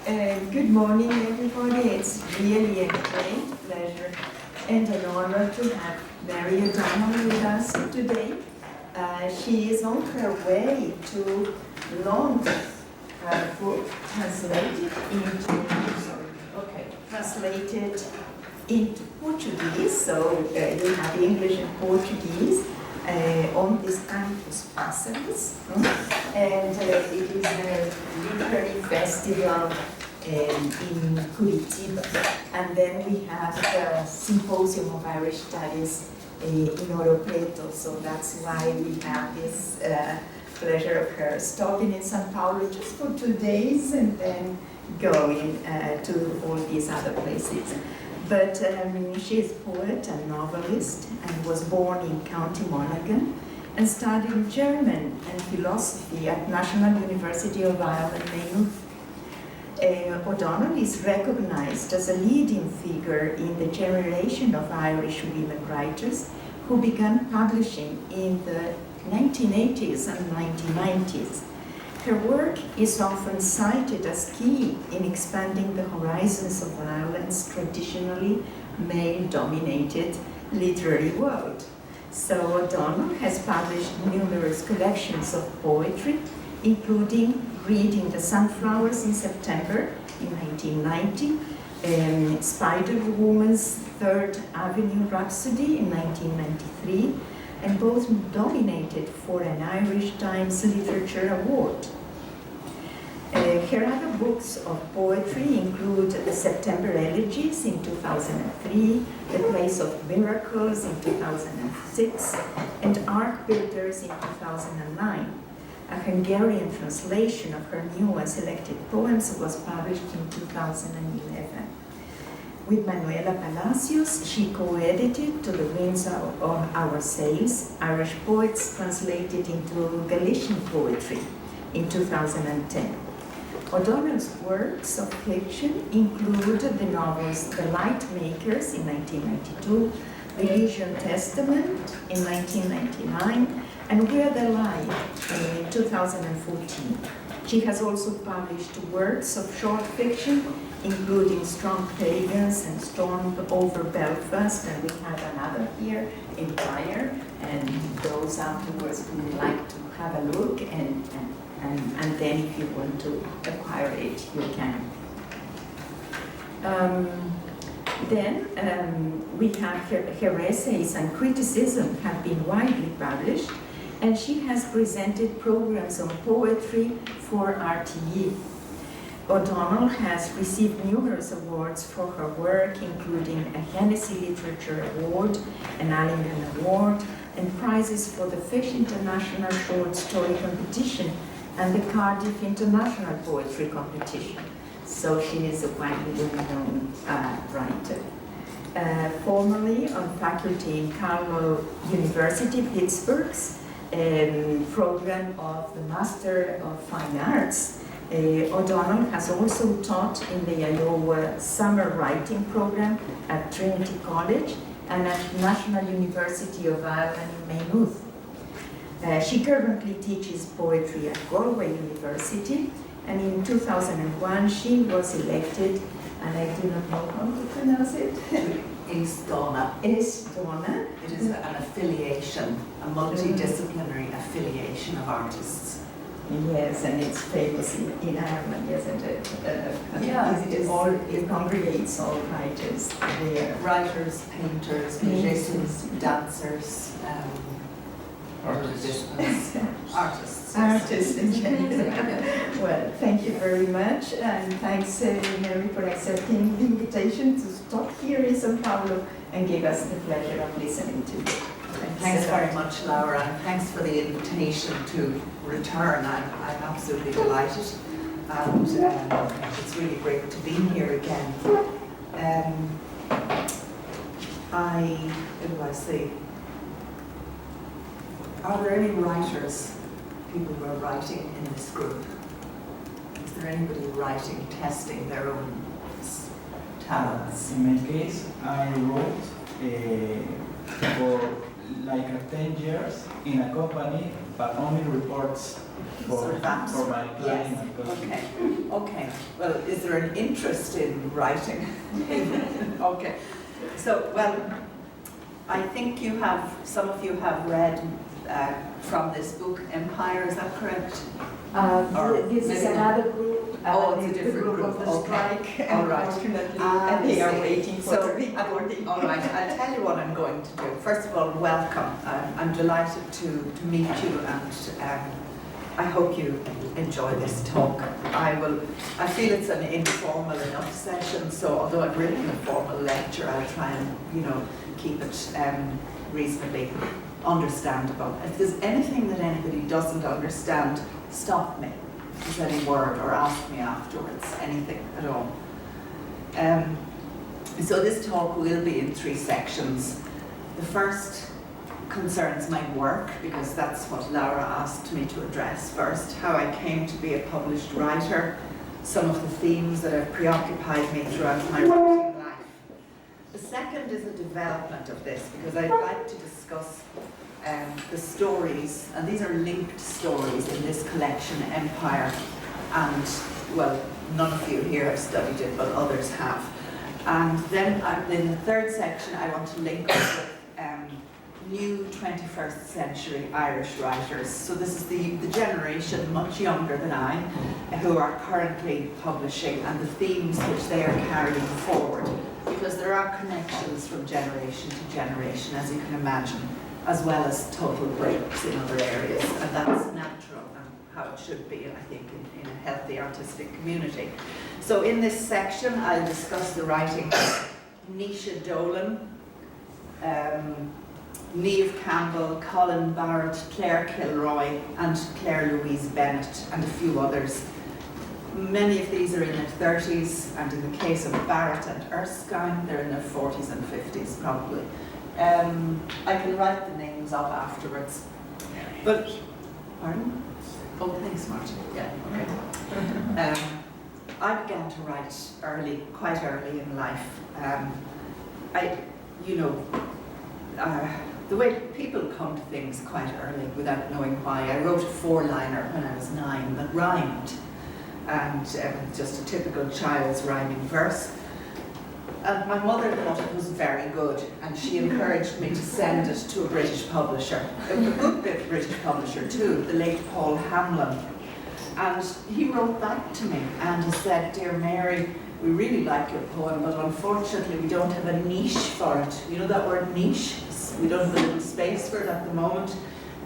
Good morning, everybody. It's really a great pleasure and an honor to have Mary O'Donnell with us today. She is on her way to launch her book translated into Portuguese. So you have English and Portuguese on this campus Pássaros. And it is a literary festival in Curitiba. And then we have the Symposium of Irish Studies in Ouro Preto. So that's why we have this pleasure of her stopping in São Paulo just for 2 days and then going to all these other places. But she is a poet and novelist and was born in County Monaghan and studied German and philosophy at National University of Ireland, Maynooth. O'Donnell is recognized as a leading figure in the generation of Irish women writers who began publishing in the 1980s and 1990s. Her work is often cited as key in expanding the horizons of Ireland's traditionally male-dominated literary world. So O'Donnell has published numerous collections of poetry, including Reading the Sunflowers in September in 1990, Spider-Woman's Third Avenue Rhapsody in 1993, and both nominated for an Irish Times Literature Award. Her other books of poetry include The September Elegies in 2003, The Place of Miracles in 2006, and Ark Builders in 2009. A Hungarian translation of her new and selected poems was published in 2011. With Manuela Palacios, she co-edited To the Winds of Our Sails, Irish Poets Translated into Galician Poetry in 2010. O'Donnell's works of fiction include the novels The Light Makers in 1992, The Elysian Testament in 1999, and We're the Light in 2014. She has also published works of short fiction, including Strong Pagans and Storm Over Belfast, and we have another here, Empire, and those afterwards we would like to have a look, and then if you want to acquire it, you can. We have her essays and criticism have been widely published, and she has presented programs on poetry for RTE. O'Donnell has received numerous awards for her work, including a Hennessy Literature Award, an Allingham Award, and prizes for the Fish International Short Story Competition and the Cardiff International Poetry Competition. So she is a widely known writer. Formerly on faculty in Carlow University, Pittsburgh's program of the Master of Fine Arts, O'Donnell has also taught in the Iowa Summer Writing Program at Trinity College and at National University of Ireland in Maynooth. She currently teaches poetry at Galway University, and in 2001 she was elected, and I do not know how to pronounce it. Aosdána. Aosdána. It is an affiliation, a multidisciplinary affiliation of artists. Yes, and it's famous in Ireland, isn't it? It congregates all writers there. Writers, painters, musicians, dancers, artists in general. Well, thank you very much, and thanks, Mary, for accepting the invitation to stop here in São Paulo and give us the pleasure of listening to you. Thanks very much, Laura, and thanks for the invitation to return. I'm absolutely delighted, and it's really great to be here again. What do I say? Are there any writers, people who are writing in this group? Is there anybody writing, testing their own talents? In my case, I wrote for like 10 years in a company, but only reports Sort of apps. for my planning Yes, and coaching. okay. Well, is there an interest in writing? Okay. So, well, I think some of you have read from this book, Empire, is that correct? Or This is maybe another group. Oh, it's a the different group. of the Okay. strike, All right. unfortunately, Ah, and they I are see. waiting for So, the recording. All right, I'll tell you what I'm going to do. First of all, welcome. I'm delighted to meet you, and I hope you enjoy this talk. I feel it's an informal enough session, so although I've written a formal lecture, I'll try and, keep it reasonably understandable. If there's anything that anybody doesn't understand, stop me. If there's any word, or ask me afterwards, anything at all. So this talk will be in 3 sections. The first concerns my work, because that's what Laura asked me to address first, how I came to be a published writer, some of the themes that have preoccupied me throughout my writing life. The second is a development of this, because I'd like to discuss the stories, and these are linked stories in this collection, Empire, and, well, none of you here have studied it, but others have. And then in the third section, I want to link up with new 21st century Irish writers. So this is the generation much younger than I, who are currently publishing, and the themes which they are carrying forward, because there are connections from generation to generation, as you can imagine, as well as total breaks in other areas, and that's natural and how it should be, I think, in a healthy artistic community. So in this section, I'll discuss the writing of Naoise Dolan, Niamh Campbell, Colin Barrett, Claire Kilroy, and Claire Louise Bennett, and a few others. Many of these are in their 30s, and in the case of Barrett and Erskine, they're in their 40s and 50s, probably. I can write the names up afterwards. But, pardon? Oh, thanks, Martin. Yeah, okay. I began to write quite early in life. The way people come to things quite early without knowing why. I wrote a 4-liner when I was 9 that rhymed, and just a typical child's rhyming verse. And my mother thought it was very good, and she encouraged me to send it to a British publisher, a good bit British publisher too, the late Paul Hamlin. And he wrote back to me and he said, "Dear Mary, we really like your poem, but unfortunately we don't have a niche for it." You know that word niche? We don't have a little space for it at the moment,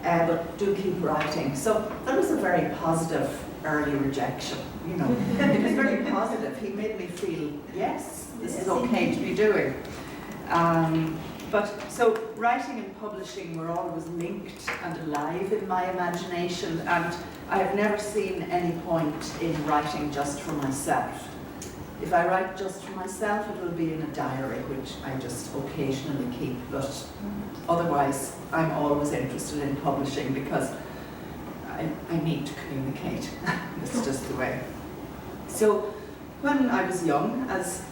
but do keep writing. So that was a very positive early rejection, It was very positive. He made me feel, yes, this is okay to be doing. So writing and publishing were always linked and alive in my imagination, and I have never seen any point in writing just for myself. If I write just for myself, it will be in a diary, which I just occasionally keep, but otherwise I'm always interested in publishing because I need to communicate. It's just the way. So when I was young, as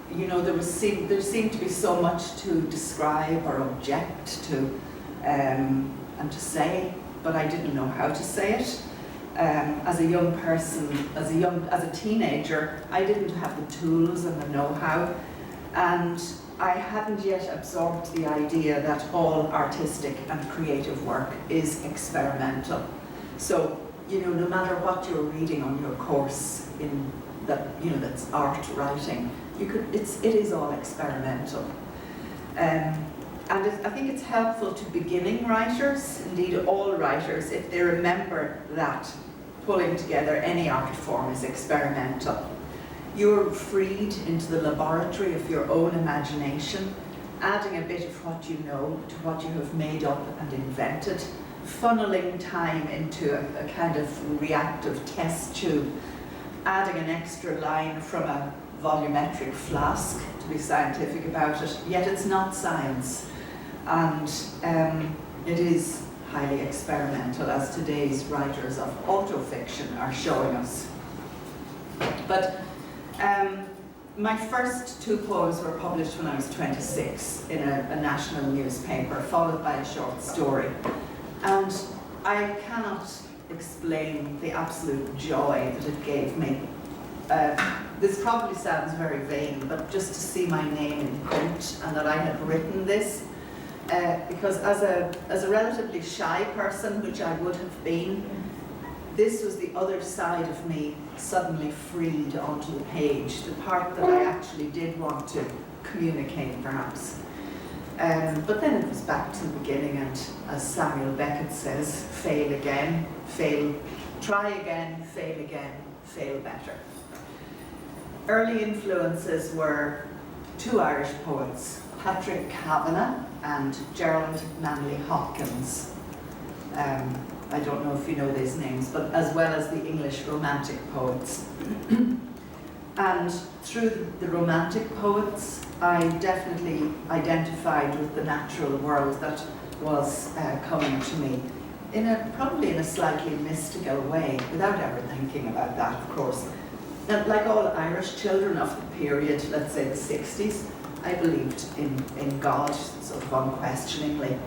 there seemed to be so much to describe or object to and to say, but I didn't know how to say it. As a young person, as a teenager, I didn't have the tools and the know-how, and I hadn't yet absorbed the idea that all artistic and creative work is experimental. So, no matter what you're reading on your course in that's art writing, it is all experimental. I think it's helpful to beginning writers, indeed all writers, if they remember that pulling together any art form is experimental. You're freed into the laboratory of your own imagination, adding a bit of what you know to what you have made up and invented, funneling time into a kind of reactive test tube, adding an extra line from a volumetric flask, to be scientific about it, yet it's not science. And it is highly experimental, as today's writers of autofiction are showing us. But my first two poems were published when I was 26 in a national newspaper, followed by a short story. And I cannot explain the absolute joy that it gave me. This probably sounds very vain, but just to see my name in print and that I had written this, because as a relatively shy person, which I would have been, this was the other side of me suddenly freed onto the page, the part that I actually did want to communicate, perhaps. But then it was back to the beginning, and as Samuel Beckett says, fail again, fail, try again, fail better. Early influences were two Irish poets, Patrick Kavanagh and Gerald Manley Hopkins. I don't know if you know these names, but as well as the English Romantic poets. And through the Romantic poets, I definitely identified with the natural world that was coming to me, probably in a slightly mystical way, without ever thinking about that, of course. And like all Irish children of the period, let's say the 60s, I believed in God, sort of unquestioningly.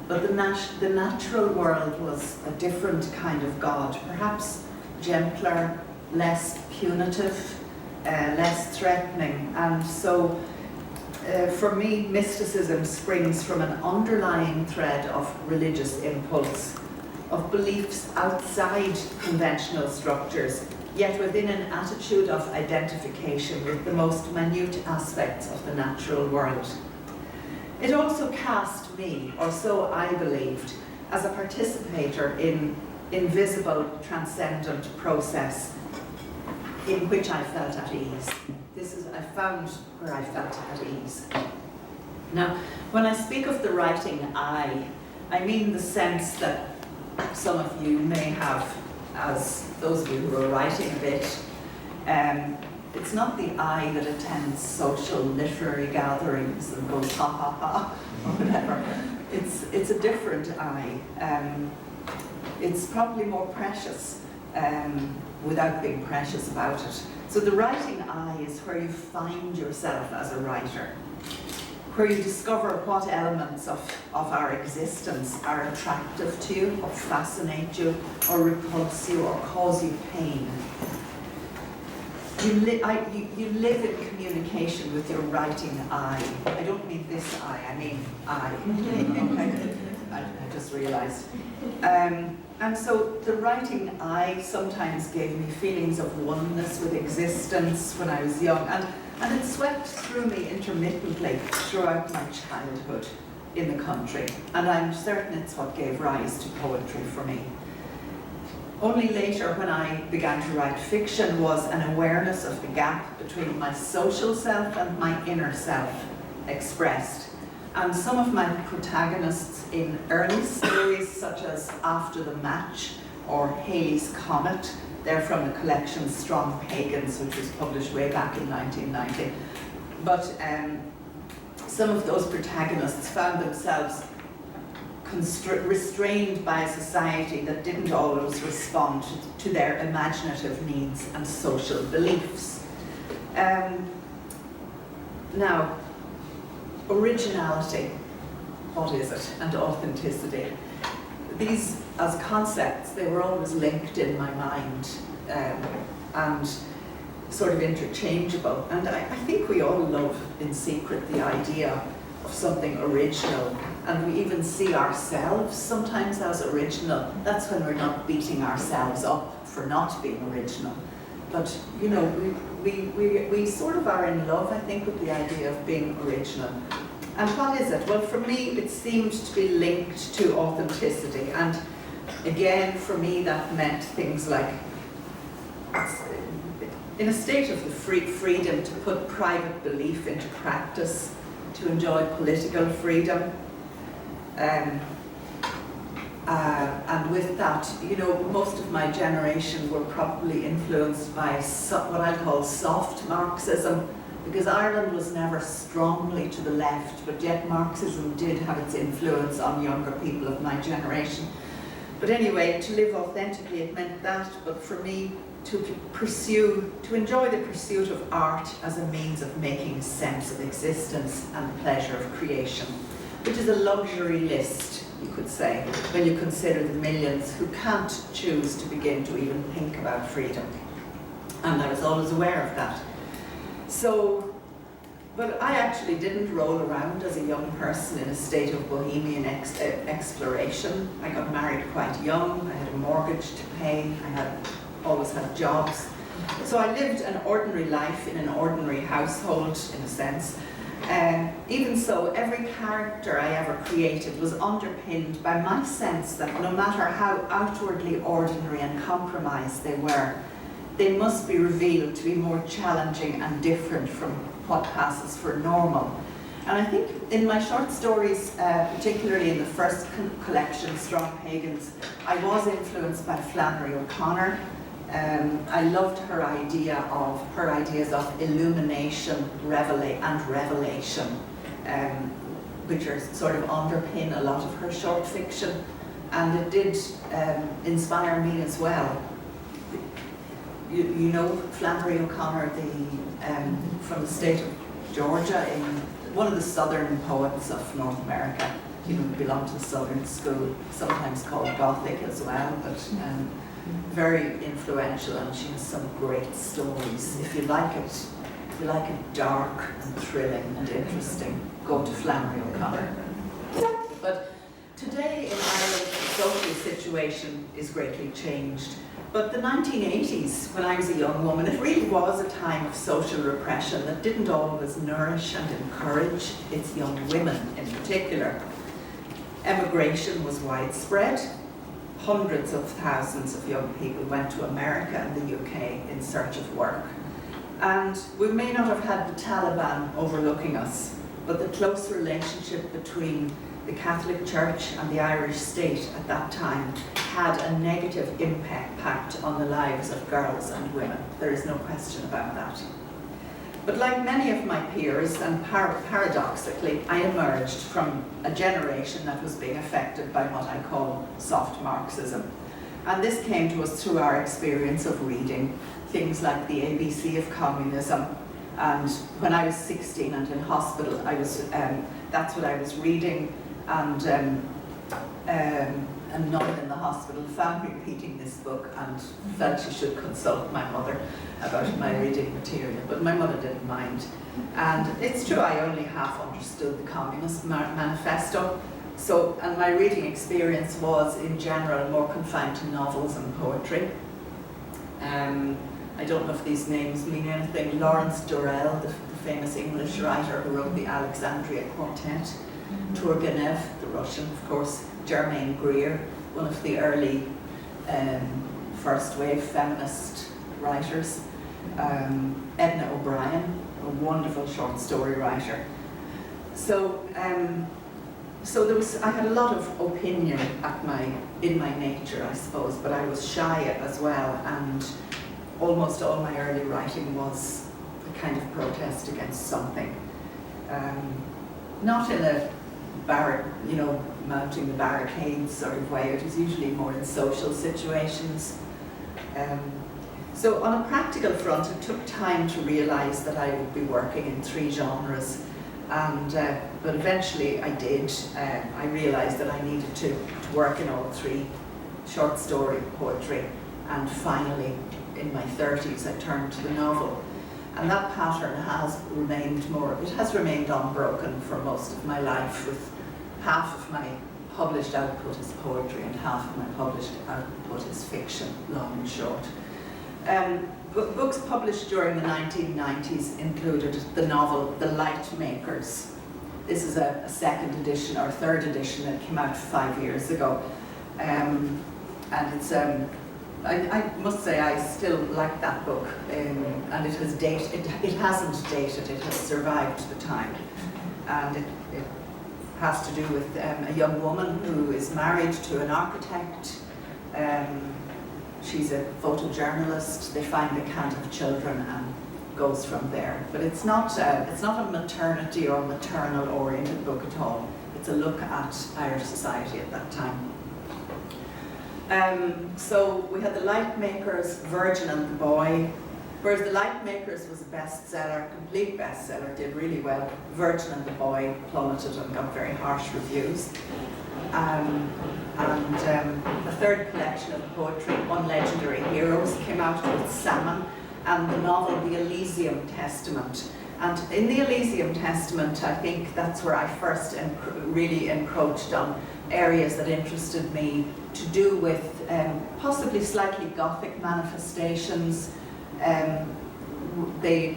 But the natural world was a different kind of God, perhaps gentler, less punitive, less threatening. And so for me, mysticism springs from an underlying thread of religious impulse, of beliefs outside conventional structures, yet within an attitude of identification with the most minute aspects of the natural world. It also cast me, or so I believed, as a participator in invisible, transcendent process in which I felt at ease. I found where I felt at ease. Now, when I speak of the writing I mean the sense that some of you may have, as those of you who are writing a bit. It's not the I that attends social literary gatherings and goes ha ha ha or whatever. It's a different I. It's probably more precious without being precious about it. So the writing I is where you find yourself as a writer, where you discover what elements of our existence are attractive to you, or fascinate you, or repulse you, or cause you pain. You live in communication with your writing I. I don't mean this I mean I. I just realised. And so the writing I sometimes gave me feelings of oneness with existence when I was young, and it swept through me intermittently throughout my childhood in the country. And I'm certain it's what gave rise to poetry for me. Only later, when I began to write fiction, was an awareness of the gap between my social self and my inner self expressed. And some of my protagonists in early stories, such as After the Match or Halley's Comet, they're from the collection Strong Pagans, which was published way back in 1990. But some of those protagonists found themselves restrained by a society that didn't always respond to their imaginative needs and social beliefs. Now, originality, what is it? And authenticity. These, as concepts, they were always linked in my mind and sort of interchangeable. And I think we all love, in secret, the idea of something original. And we even see ourselves sometimes as original. That's when we're not beating ourselves up for not being original. But, you know, we sort of are in love, I think, with the idea of being original. And what is it? Well, for me, it seemed to be linked to authenticity. And again, for me, that meant things like, in a state of the freedom to put private belief into practice, to enjoy political freedom. And with that, you know, most of my generation were probably influenced by what I call soft Marxism, because Ireland was never strongly to the left, but yet Marxism did have its influence on younger people of my generation. But anyway, to live authentically, it meant that, but for me, to enjoy the pursuit of art as a means of making sense of existence and the pleasure of creation, which is a luxury list, you could say, when you consider the millions who can't choose to begin to even think about freedom. And I was always aware of that. So, but I actually didn't roll around as a young person in a state of bohemian exploration. I got married quite young, I had a mortgage to pay, I always had jobs. So I lived an ordinary life in an ordinary household, in a sense. Even so, every character I ever created was underpinned by my sense that no matter how outwardly ordinary and compromised they were, they must be revealed to be more challenging and different from what passes for normal. And I think in my short stories, particularly in the first collection, Strong Pagans, I was influenced by Flannery O'Connor. I loved her ideas of illumination, and revelation, which are sort of underpin a lot of her short fiction, and it did inspire me as well. You know Flannery O'Connor, from the state of Georgia, in one of the southern poets of North America. He belonged to the Southern School, sometimes called Gothic as well, but very influential, and she has some great stories. If you like it dark and thrilling and interesting, go to Flannery O'Connor. But today in Ireland, the social situation is greatly changed. But the 1980s, when I was a young woman, it really was a time of social repression that didn't always nourish and encourage its young women in particular. Emigration was widespread. Hundreds of thousands of young people went to America and the UK in search of work. And we may not have had the Taliban overlooking us, but the close relationship between the Catholic Church and the Irish state at that time had a negative impact on the lives of girls and women. There is no question about that. But like many of my peers, and paradoxically, I emerged from a generation that was being affected by what I call soft Marxism. And this came to us through our experience of reading things like The ABC of Communism. And when I was 16 and in hospital, that's what I was reading. And a nun in the hospital found me reading this book and felt she should consult my mother about my reading material, but my mother didn't mind. And it's true, I only half understood the Communist Manifesto, and my reading experience was, in general, more confined to novels and poetry. I don't know if these names mean anything. Lawrence Durrell, the famous English writer who wrote the Alexandria Quartet, Turgenev, the Russian, of course, Germaine Greer, one of the early first wave feminist writers, Edna O'Brien, a wonderful short story writer. So I had a lot of opinion in my nature, I suppose, but I was shy as well, and almost all my early writing was a kind of protest against something. Not in a mounting the barricades sort of way. It was usually more in social situations. So on a practical front, it took time to realize that I would be working in 3 genres, but eventually I did. I realized that I needed to work in all 3, short story, poetry, and finally in my 30s I turned to the novel. And that pattern has remained unbroken for most of my life, with half of my published output is poetry and half of my published output is fiction, long and short. Books published during the 1990s included the novel The Light Makers. This is a 2nd edition or 3rd edition that came out 5 years ago. And it's I must say I still like that book, and it hasn't dated, it has survived the time. And it has to do with a young woman who is married to an architect. She's a photojournalist. They find they can't have children and goes from there. But it's not a maternity or maternal oriented book at all. It's a look at Irish society at that time. So we had the Lightmakers, Virgin and the Boy, whereas the Lightmakers was a bestseller, complete bestseller, did really well. Virgin and the Boy plummeted and got very harsh reviews. A third collection of poetry, Unlegendary Heroes, came out with Salmon, and the novel The Elysium Testament. And in The Elysium Testament, I think that's where I first really encroached on areas that interested me, to do with possibly slightly Gothic manifestations. The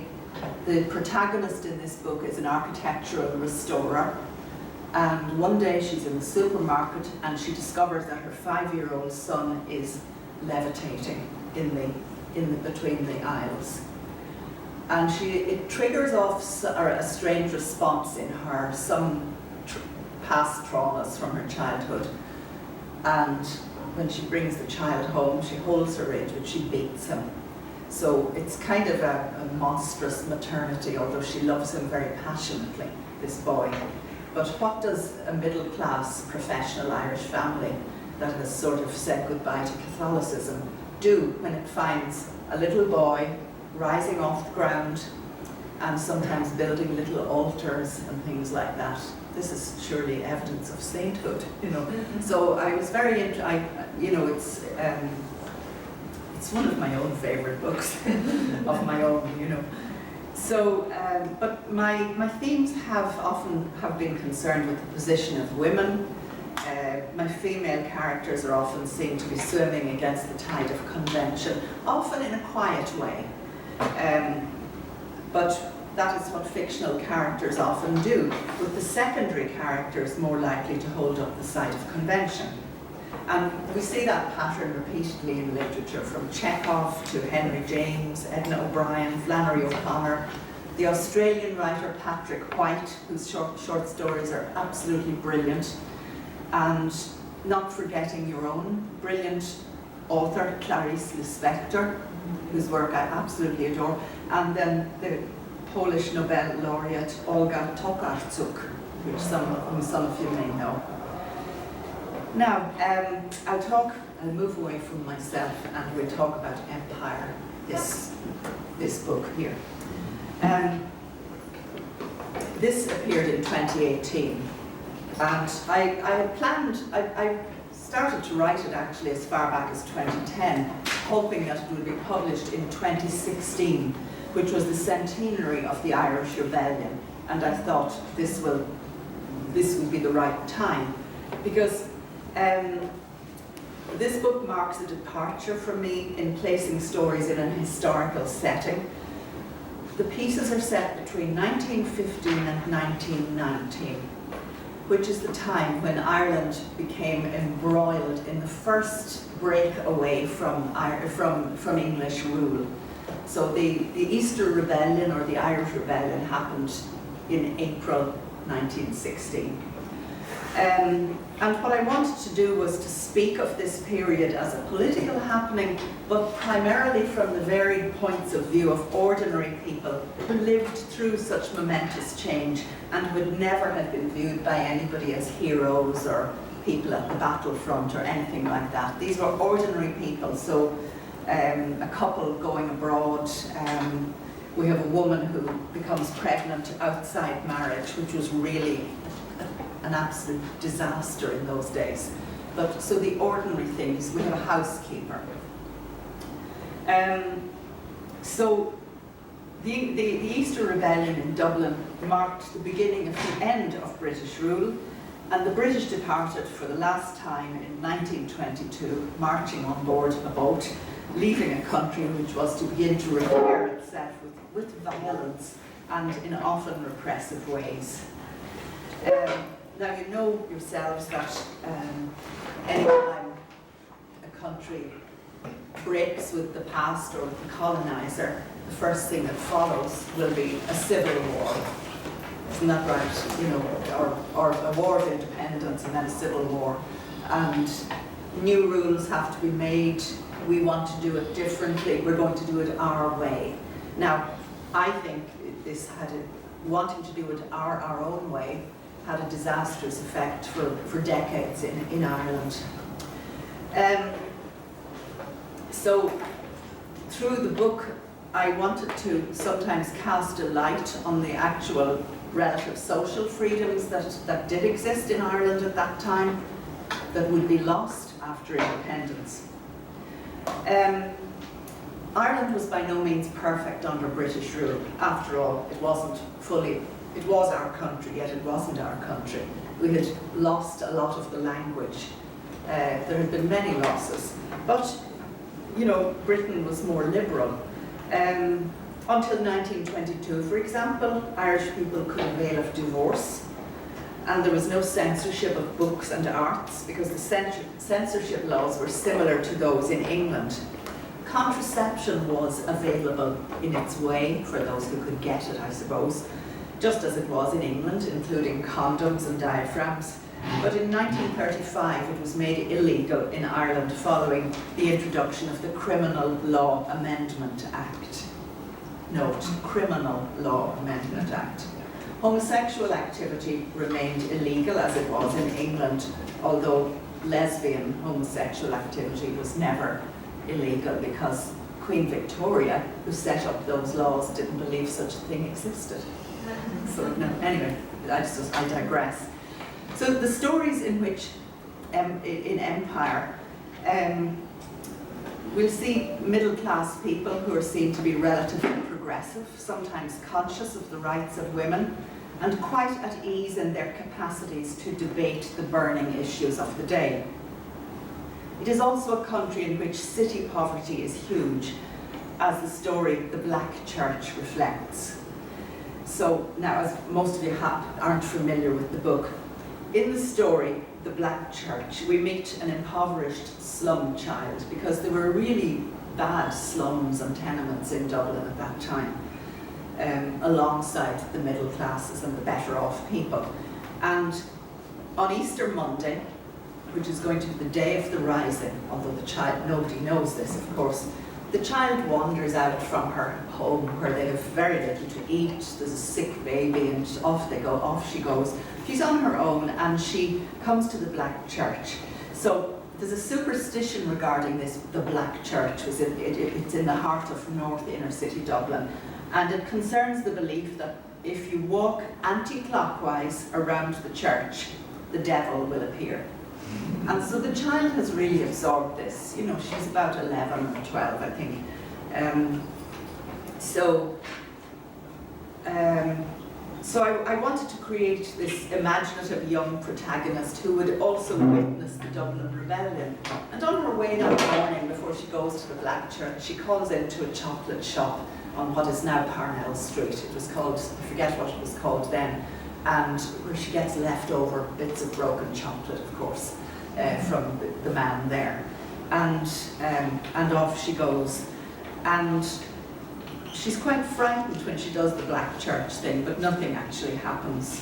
protagonist in this book is an architectural restorer, and one day she's in the supermarket and she discovers that her 5-year-old son is levitating between the aisles. And it triggers off a strange response in her, some past traumas from her childhood. And when she brings the child home, she holds her in, but she beats him. So it's kind of a monstrous maternity, although she loves him very passionately, this boy. But what does a middle-class professional Irish family that has sort of said goodbye to Catholicism do when it finds a little boy rising off the ground and sometimes building little altars and things like that? This is surely evidence of sainthood, you know. So I was very it's one of my own favorite books of my own, you know. So, but my themes have been concerned with the position of women. My female characters are often seen to be swimming against the tide of convention, often in a quiet way. But that is what fictional characters often do, with the secondary characters more likely to hold up the side of convention. And we see that pattern repeatedly in literature, from Chekhov to Henry James, Edna O'Brien, Flannery O'Connor, the Australian writer Patrick White, whose short stories are absolutely brilliant, and not forgetting your own brilliant author, Clarice Lispector, whose work I absolutely adore, and then the Polish Nobel laureate Olga Tokarczuk, whom some of you may know. Now, I'll move away from myself and we'll talk about Empire, this book here. This appeared in 2018, and I started to write it actually as far back as 2010, hoping that it would be published in 2016, which was the centenary of the Irish Rebellion, and I thought this would be the right time, because this book marks a departure for me in placing stories in an historical setting. The pieces are set between 1915 and 1919, which is the time when Ireland became embroiled in the first breakaway from English rule. So the Easter Rebellion, or the Irish Rebellion, happened in April 1916. And what I wanted to do was to speak of this period as a political happening, but primarily from the varied points of view of ordinary people who lived through such momentous change and would never have been viewed by anybody as heroes or people at the battlefront or anything like that. These were ordinary people. So a couple going abroad, we have a woman who becomes pregnant outside marriage, which was really an absolute disaster in those days. But so the ordinary things, we have a housekeeper. So the Easter Rebellion in Dublin marked the beginning of the end of British rule, and the British departed for the last time in 1922, marching on board a boat, leaving a country which was to begin to repair itself with violence and in often repressive ways. Now you know yourselves that any time a country breaks with the past or with the colonizer, the first thing that follows will be a civil war. Isn't that right? You know, or a war of independence and then a civil war. And new rules have to be made. We want to do it differently. We're going to do it our way. Now, I think this wanting to do it our own way had a disastrous effect for decades in Ireland. So through the book, I wanted to sometimes cast a light on the actual relative social freedoms that did exist in Ireland at that time that would be lost after independence. Ireland was by no means perfect under British rule. After all, it was our country, yet it wasn't our country. We had lost a lot of the language. There had been many losses. But, you know, Britain was more liberal. Until 1922, for example, Irish people could avail of divorce, and there was no censorship of books and arts because the censorship laws were similar to those in England. Contraception was available in its way for those who could get it, I suppose, just as it was in England, including condoms and diaphragms. But in 1935, it was made illegal in Ireland following the introduction of the Criminal Law Amendment Act. Note, Criminal Law Amendment Act. Homosexual activity remained illegal as it was in England, although lesbian homosexual activity was never illegal because Queen Victoria, who set up those laws, didn't believe such a thing existed. So no, anyway, I digress. So the stories in which, in Empire, we'll see middle-class people who are seen to be relatively progressive, sometimes conscious of the rights of women, and quite at ease in their capacities to debate the burning issues of the day. It is also a country in which city poverty is huge, as the story The Black Church reflects. So now, as most of you aren't familiar with the book, in the story, The Black Church, we meet an impoverished slum child because there were really bad slums and tenements in Dublin at that time, alongside the middle classes and the better off people. And on Easter Monday, which is going to be the day of the rising, although the child, nobody knows this, of course, the child wanders out from her home where they have very little to eat. There's a sick baby and off she goes. She's on her own and she comes to the Black Church. So there's a superstition regarding this, the Black Church. It's in the heart of North Inner City Dublin. And it concerns the belief that if you walk anti-clockwise around the church, the devil will appear. And so the child has really absorbed this. You know, she's about 11 or 12, I think. So I wanted to create this imaginative young protagonist who would also witness the Dublin Rebellion. And on her way that morning, before she goes to the Black Church, she calls into a chocolate shop on what is now Parnell Street. It was called, I forget what it was called then, and where she gets leftover bits of broken chocolate, of course, from the man there. And off she goes. And she's quite frightened when she does the Black Church thing, but nothing actually happens.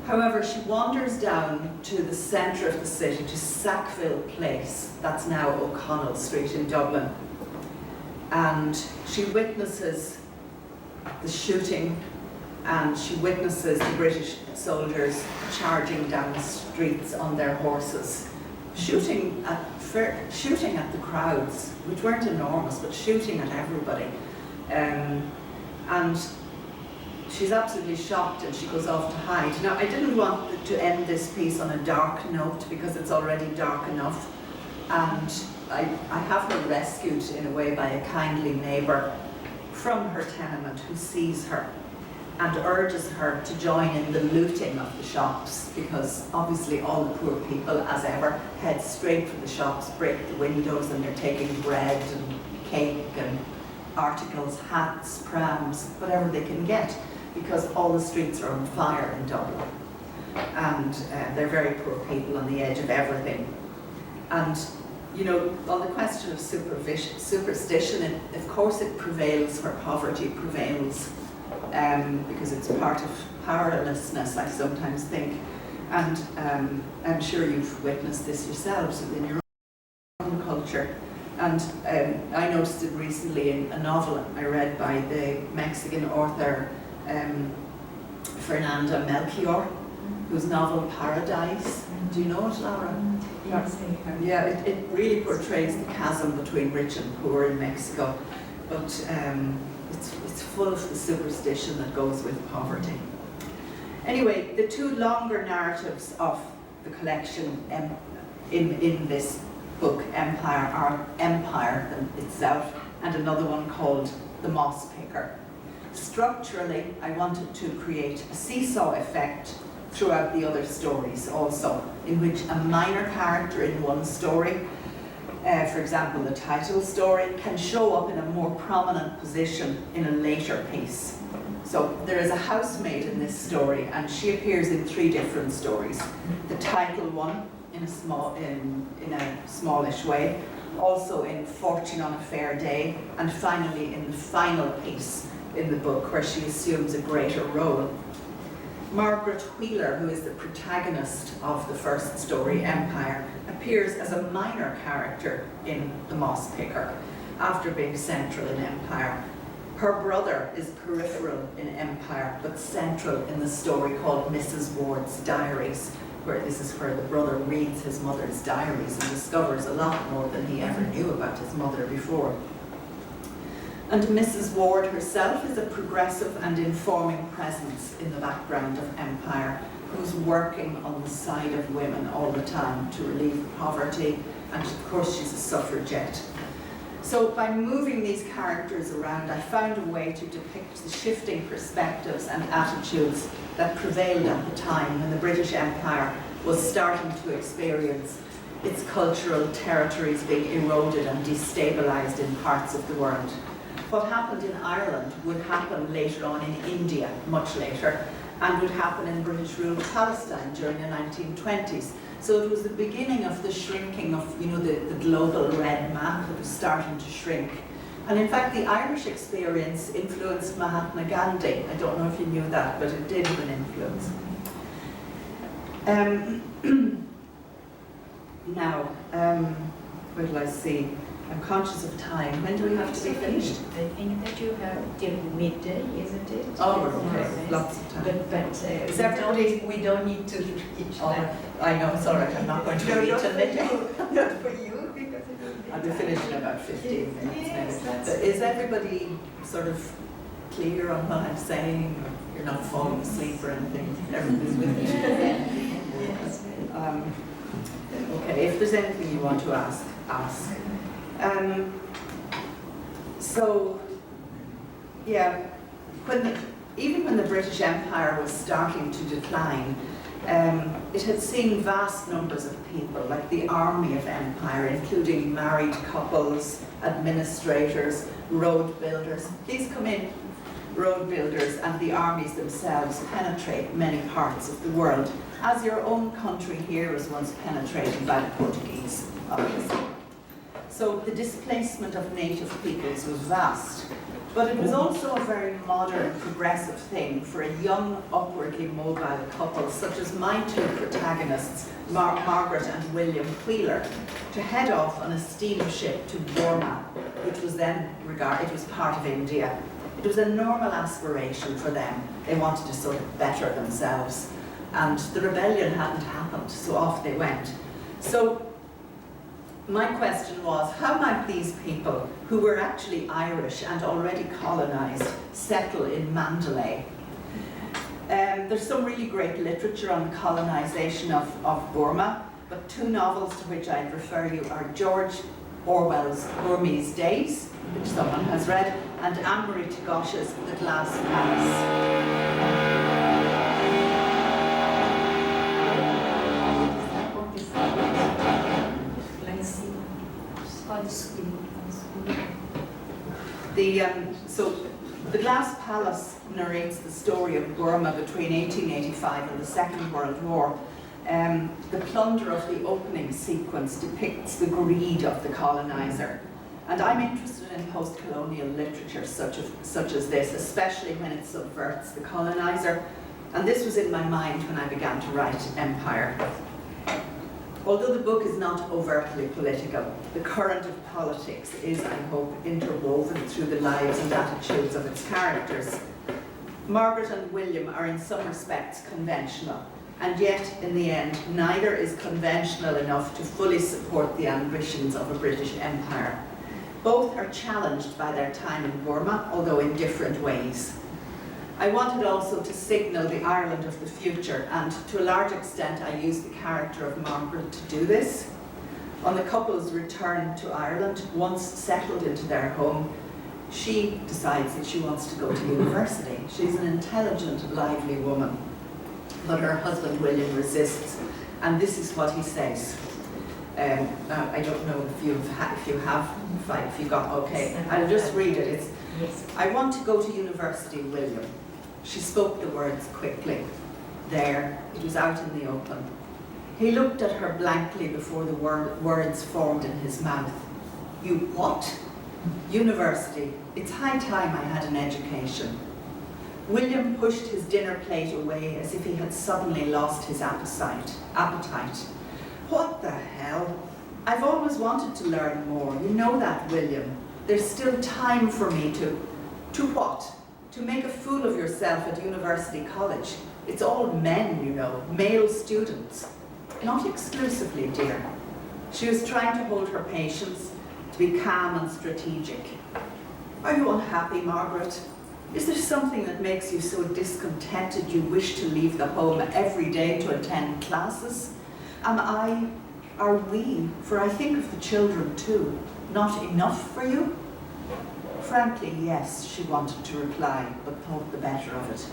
However, she wanders down to the centre of the city, to Sackville Place, that's now O'Connell Street in Dublin. And she witnesses the shooting, and she witnesses the British soldiers charging down the streets on their horses, shooting at the crowds, which weren't enormous, but shooting at everybody. And she's absolutely shocked and she goes off to hide. Now, I didn't want to end this piece on a dark note because it's already dark enough. And I have her rescued in a way by a kindly neighbour from her tenement who sees her and urges her to join in the looting of the shops, because obviously all the poor people, as ever, head straight for the shops, break the windows, and they're taking bread and cake and articles, hats, prams, whatever they can get, because all the streets are on fire in Dublin. And they're very poor people on the edge of everything. And, you know, on the question of superstition, of course it prevails where poverty prevails, because it's part of powerlessness, I sometimes think. And I'm sure you've witnessed this yourselves in your own culture. And I noticed it recently in a novel I read by the Mexican author Fernanda Melchior, whose novel Paradise, do you know it, Laura? Yes, I heard. Yeah, it really portrays the chasm between rich and poor in Mexico, but it's full of the superstition that goes with poverty. Anyway, the two longer narratives of the collection in this book, Empire, are Empire itself, and another one called The Moss Picker. Structurally, I wanted to create a seesaw effect throughout the other stories also, in which a minor character in one story, for example the title story, can show up in a more prominent position in a later piece. So there is a housemaid in this story, and she appears in 3 different stories. The title one in a smallish way, also in Fortune on a Fair Day, and finally in the final piece in the book where she assumes a greater role. Margaret Wheeler, who is the protagonist of the first story, Empire, appears as a minor character in The Moss Picker, after being central in Empire. Her brother is peripheral in Empire, but central in the story called Mrs. Ward's Diaries, where this is where the brother reads his mother's diaries and discovers a lot more than he ever knew about his mother before. And Mrs. Ward herself is a progressive and informing presence in the background of Empire, who's working on the side of women all the time to relieve poverty, and of course she's a suffragette. So by moving these characters around, I found a way to depict the shifting perspectives and attitudes that prevailed at the time when the British Empire was starting to experience its cultural territories being eroded and destabilized in parts of the world. What happened in Ireland would happen later on in India, much later, and would happen in British-ruled Palestine during the 1920s. So it was the beginning of the shrinking of, the global red map that was starting to shrink. And in fact, the Irish experience influenced Mahatma Gandhi. I don't know if you knew that, but it did have an influence. Now, where do I see? I'm conscious of time. When do we have to be finished? I think that you have till midday, isn't it? Oh, okay. Lots of time. But we don't need to reach that. I know, it's all right. I'm not going to read till midday. Not for you, because it will be I'll be finished in about 15 minutes. Yes, maybe. that's But is everybody sort of clear on what I'm saying? Or you're not falling asleep or anything? Everybody's with me? Yes. Okay, if there's anything you want to ask, ask. So, yeah, even when the British Empire was starting to decline, it had seen vast numbers of people, like the army of empire, including married couples, administrators, road builders. These come in, road builders and the armies themselves penetrate many parts of the world, as your own country here was once penetrated by the Portuguese, obviously. So the displacement of native peoples was vast, but it was also a very modern, progressive thing for a young, upwardly mobile couple, such as my 2 protagonists, Margaret and William Wheeler, to head off on a steamship to Burma, which was then it was part of India. It was a normal aspiration for them. They wanted to sort of better themselves. And the rebellion hadn't happened, so off they went. So my question was, how might these people, who were actually Irish and already colonized, settle in Mandalay? There's some really great literature on the colonization of Burma, but 2 novels to which I'd refer you are George Orwell's Burmese Days, which someone has read, and Anne-Marie Tagosh's The Glass Palace. So The Glass Palace narrates the story of Burma between 1885 and the Second World War. The plunder of the opening sequence depicts the greed of the colonizer. And I'm interested in post-colonial literature such as this, especially when it subverts the colonizer. And this was in my mind when I began to write Empire. Although the book is not overtly political, the current of politics is, I hope, interwoven through the lives and attitudes of its characters. Margaret and William are in some respects conventional. And yet, in the end, neither is conventional enough to fully support the ambitions of a British Empire. Both are challenged by their time in Burma, although in different ways. I wanted also to signal the Ireland of the future, and to a large extent I used the character of Margaret to do this. On the couple's return to Ireland, once settled into their home, she decides that she wants to go to university. She's an intelligent, lively woman, but her husband William resists, and this is what he says. Now, I don't know if you got, okay, I'll just read it. It's, Yes. I want to go to university, William. She spoke the words quickly. There, it was out in the open. He looked at her blankly before the words formed in his mouth. You what? University. It's high time I had an education. William pushed his dinner plate away as if he had suddenly lost his appetite. What the hell? I've always wanted to learn more. You know that, William. There's still time for me to what? To make a fool of yourself at University College. It's all men, you know, male students. Not exclusively, dear. She was trying to hold her patience, to be calm and strategic. Are you unhappy, Margaret? Is there something that makes you so discontented you wish to leave the home every day to attend classes? Are we, for I think of the children too, not enough for you? Frankly, yes, she wanted to reply, but thought the better of it.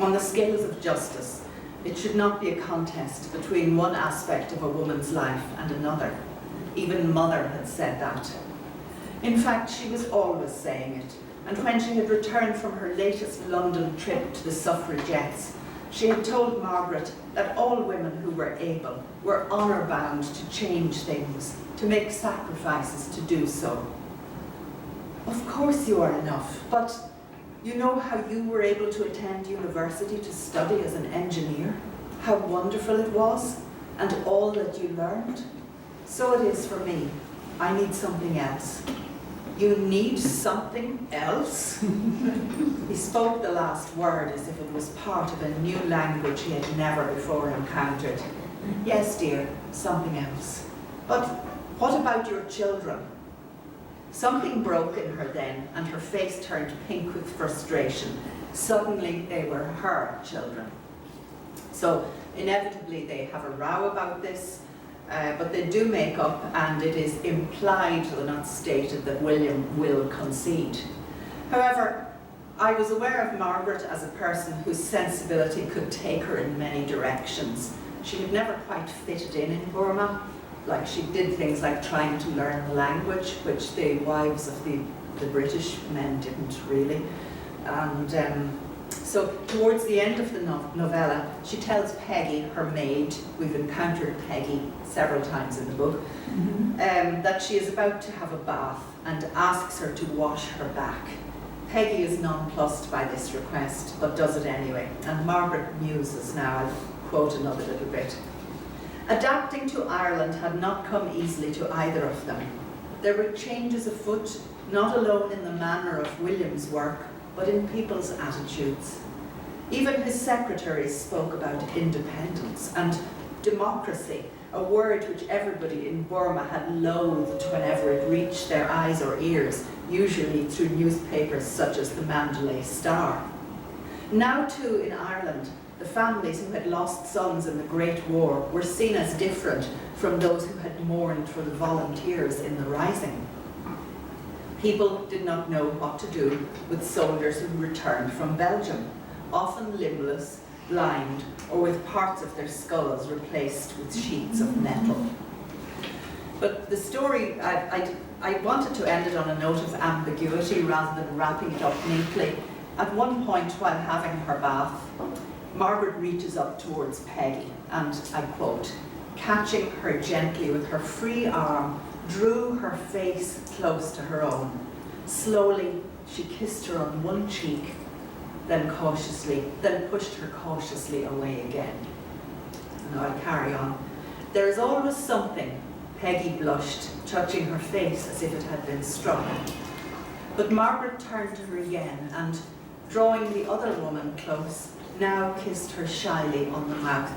On the scales of justice, it should not be a contest between one aspect of a woman's life and another. Even Mother had said that. In fact, she was always saying it, and when she had returned from her latest London trip to the suffragettes, she had told Margaret that all women who were able were honour-bound to change things, to make sacrifices to do so. Of course you are enough, but you know how you were able to attend university to study as an engineer? How wonderful it was, and all that you learned? So it is for me. I need something else. You need something else? He spoke the last word as if it was part of a new language he had never before encountered. Yes, dear, something else. But what about your children? Something broke in her then, and her face turned pink with frustration. Suddenly, they were her children. So, inevitably, they have a row about this, but they do make up, and it is implied, though not stated, that William will concede. However, I was aware of Margaret as a person whose sensibility could take her in many directions. She had never quite fitted in Burma. Like, she did things like trying to learn the language, which the wives of the British men didn't really. And so towards the end of the novella, she tells Peggy, her maid, we've encountered Peggy several times in the book, that she is about to have a bath and asks her to wash her back. Peggy is nonplussed by this request, but does it anyway, and Margaret muses now. I'll quote another little bit. Adapting to Ireland had not come easily to either of them. There were changes afoot, not alone in the manner of William's work, but in people's attitudes. Even his secretaries spoke about independence and democracy, a word which everybody in Burma had loathed whenever it reached their eyes or ears, usually through newspapers such as the Mandalay Star. Now too in Ireland, the families who had lost sons in the Great War were seen as different from those who had mourned for the volunteers in the Rising. People did not know what to do with soldiers who returned from Belgium, often limbless, blind, or with parts of their skulls replaced with sheets of metal. But the story, I wanted to end it on a note of ambiguity rather than wrapping it up neatly. At one point while having her bath, Margaret reaches up towards Peggy and, I quote, catching her gently with her free arm, drew her face close to her own. Slowly, she kissed her on one cheek, then pushed her cautiously away again. Now I'll carry on. There is always something, Peggy blushed, touching her face as if it had been struck. But Margaret turned to her again and, drawing the other woman close, now kissed her shyly on the mouth,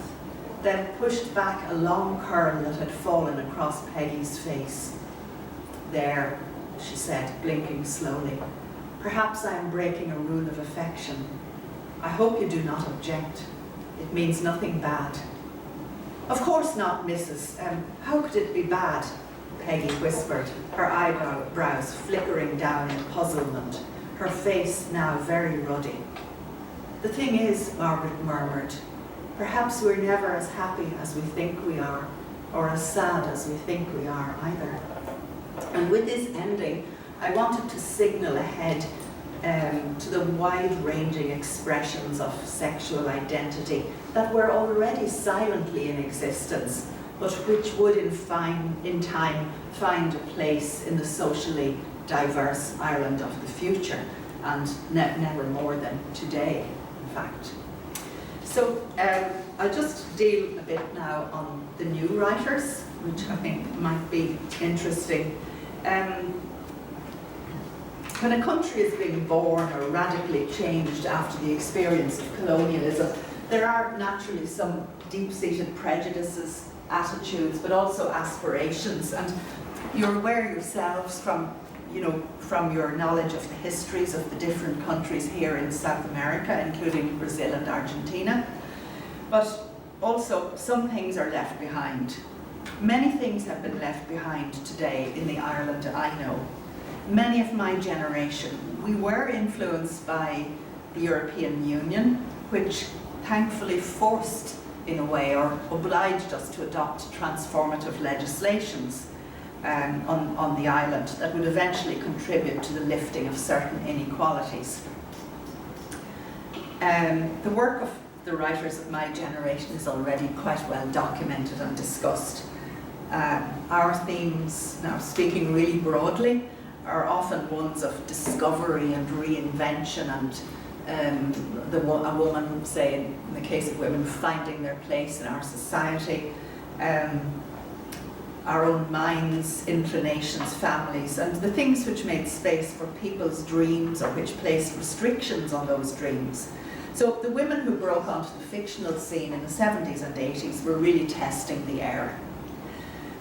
then pushed back a long curl that had fallen across Peggy's face. "There," she said, blinking slowly. "Perhaps I am breaking a rule of affection. I hope you do not object. It means nothing bad." "Of course not, Mrs. How could it be bad?" Peggy whispered, her eyebrows flickering down in puzzlement, her face now very ruddy. "The thing is," Margaret murmured, "perhaps we're never as happy as we think we are, or as sad as we think we are either." And with this ending, I wanted to signal ahead to the wide-ranging expressions of sexual identity that were already silently in existence, but which would in time find a place in the socially diverse Ireland of the future, and never more than today, in fact. So I'll just deal a bit now on the new writers, which I think might be interesting. When a country is being born or radically changed after the experience of colonialism, there are naturally some deep-seated prejudices, attitudes, but also aspirations. And you're aware yourselves from your knowledge of the histories of the different countries here in South America, including Brazil and Argentina. But also, some things are left behind. Many things have been left behind today in the Ireland I know. Many of my generation, we were influenced by the European Union, which thankfully forced, in a way, or obliged us to adopt transformative legislations on the island that would eventually contribute to the lifting of certain inequalities. The work of the writers of my generation is already quite well documented and discussed. Our themes, now speaking really broadly, are often ones of discovery and reinvention and a woman, say in the case of women, finding their place in our society, our own minds, inclinations, families, and the things which made space for people's dreams or which placed restrictions on those dreams. So the women who broke onto the fictional scene in the 70s and 80s were really testing the air.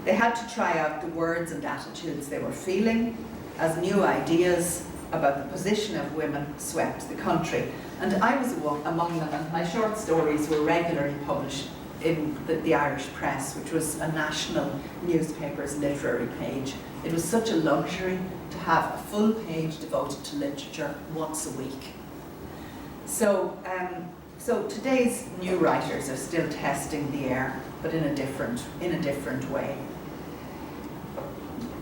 They had to try out the words and attitudes they were feeling as new ideas about the position of women swept the country. And I was among them, and my short stories were regularly published in the Irish Press, which was a national newspaper's literary page. It was such a luxury to have a full page devoted to literature once a week. So today's new writers are still testing the air, but in a different way.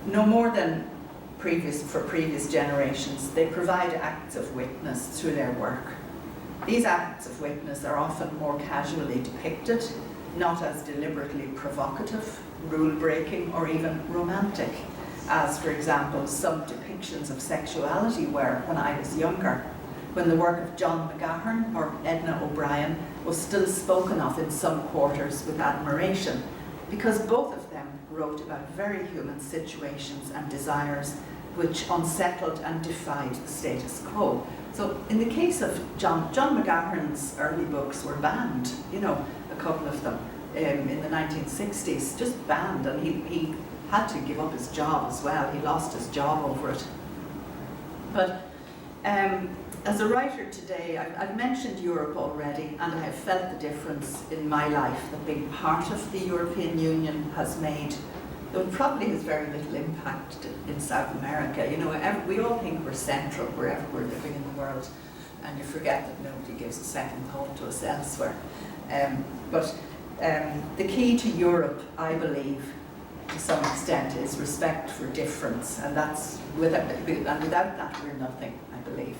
No more than previous generations, they provide acts of witness through their work. These acts of witness are often more casually depicted, not as deliberately provocative, rule-breaking, or even romantic, as, for example, some depictions of sexuality were when I was younger, when the work of John McGahern or Edna O'Brien was still spoken of in some quarters with admiration, because both of them wrote about very human situations and desires which unsettled and defied the status quo. So in the case of John McGahern's early books were banned, a couple of them in the 1960s, just banned, and he had to give up his job as well. He lost his job over it. But as a writer today, I've mentioned Europe already, and I have felt the difference in my life that being part of the European Union has made, though it probably has very little impact in South America. We all think we're central wherever we're living in the world, and you forget that nobody gives a second thought to us elsewhere. But the key to Europe, I believe, to some extent, is respect for difference, and without that we're nothing, I believe.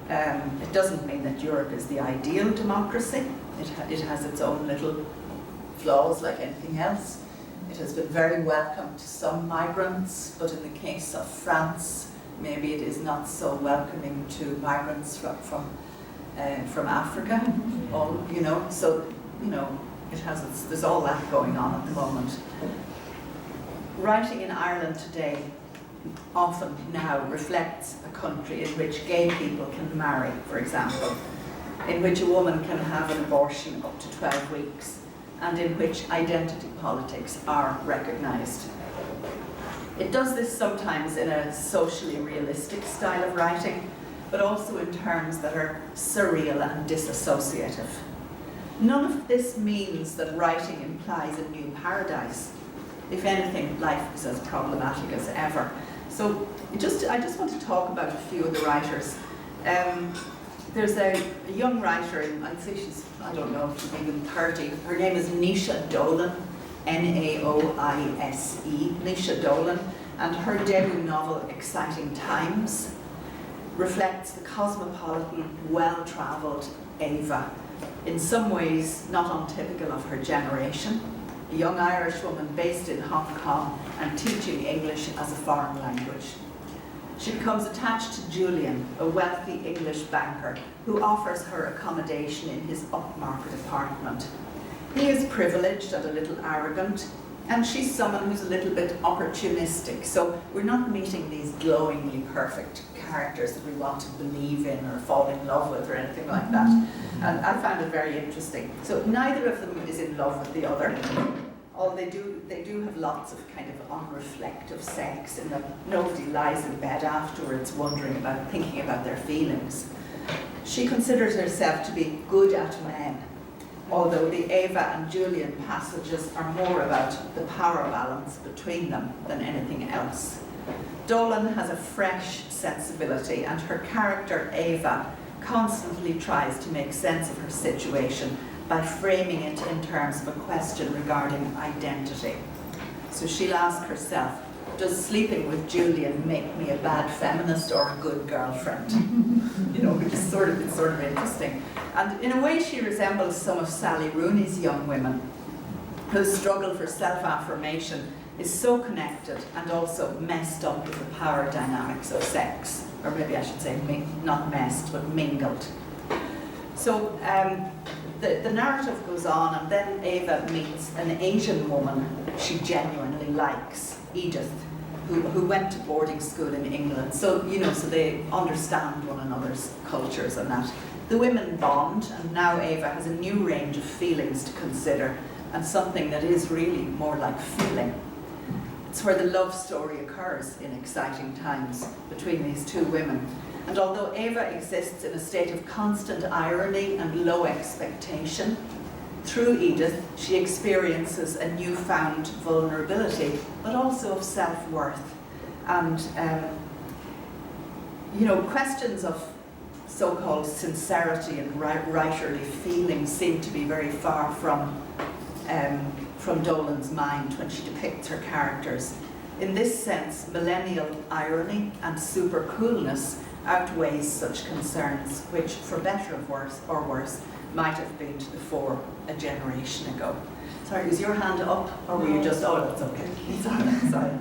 It doesn't mean that Europe is the ideal democracy. It has its own little flaws like anything else. It has been very welcome to some migrants, but in the case of France, maybe it is not so welcoming to migrants from Africa. There's all that going on at the moment. Writing in Ireland today often now reflects a country in which gay people can marry, for example. in which a woman can have an abortion up to 12 weeks, and in which identity politics are recognised. It does this sometimes in a socially realistic style of writing, but also in terms that are surreal and disassociative. None of this means that writing implies a new paradise. If anything, life is as problematic as ever. So I just want to talk about a few of the writers. There's a young writer, and I'd say she's, I don't know, she's even 30. Her name is Naoise Dolan, N-A-O-I-S-E, Naoise Dolan, and her debut novel, Exciting Times, reflects the cosmopolitan, well-travelled Ava, in some ways not untypical of her generation, a young Irish woman based in Hong Kong and teaching English as a foreign language. She becomes attached to Julian, a wealthy English banker, who offers her accommodation in his upmarket apartment. He is privileged and a little arrogant, and she's someone who's a little bit opportunistic, so we're not meeting these glowingly perfect characters that we want to believe in or fall in love with or anything like that. And I found it very interesting. So neither of them is in love with the other. Although they do have lots of kind of unreflective sex in that nobody lies in bed afterwards thinking about their feelings. She considers herself to be good at men, although the Ava and Julian passages are more about the power balance between them than anything else. Dolan has a fresh sensibility, and her character Ava constantly tries to make sense of her situation by framing it in terms of a question regarding identity. So she'll ask herself, does sleeping with Julian make me a bad feminist or a good girlfriend? Which is sort of interesting. And in a way she resembles some of Sally Rooney's young women, whose struggle for self-affirmation is so connected and also messed up with the power dynamics of sex. Or maybe I should say not messed, but mingled. So the narrative goes on, and then Ava meets an Asian woman she genuinely likes, Edith, who went to boarding school in England. So they understand one another's cultures and that. The women bond, and now Ava has a new range of feelings to consider, and something that is really more like feeling. It's where the love story occurs in Exciting Times between these two women. And although Ava exists in a state of constant irony and low expectation, through Edith she experiences a newfound vulnerability, but also of self-worth. And questions of so-called sincerity and writerly feeling seem to be very far from Dolan's mind when she depicts her characters. In this sense, millennial irony and super coolness outweighs such concerns, which, for better or worse, might have been to the fore a generation ago. Sorry, was your hand up, or were you just? Oh, that's okay. Sorry.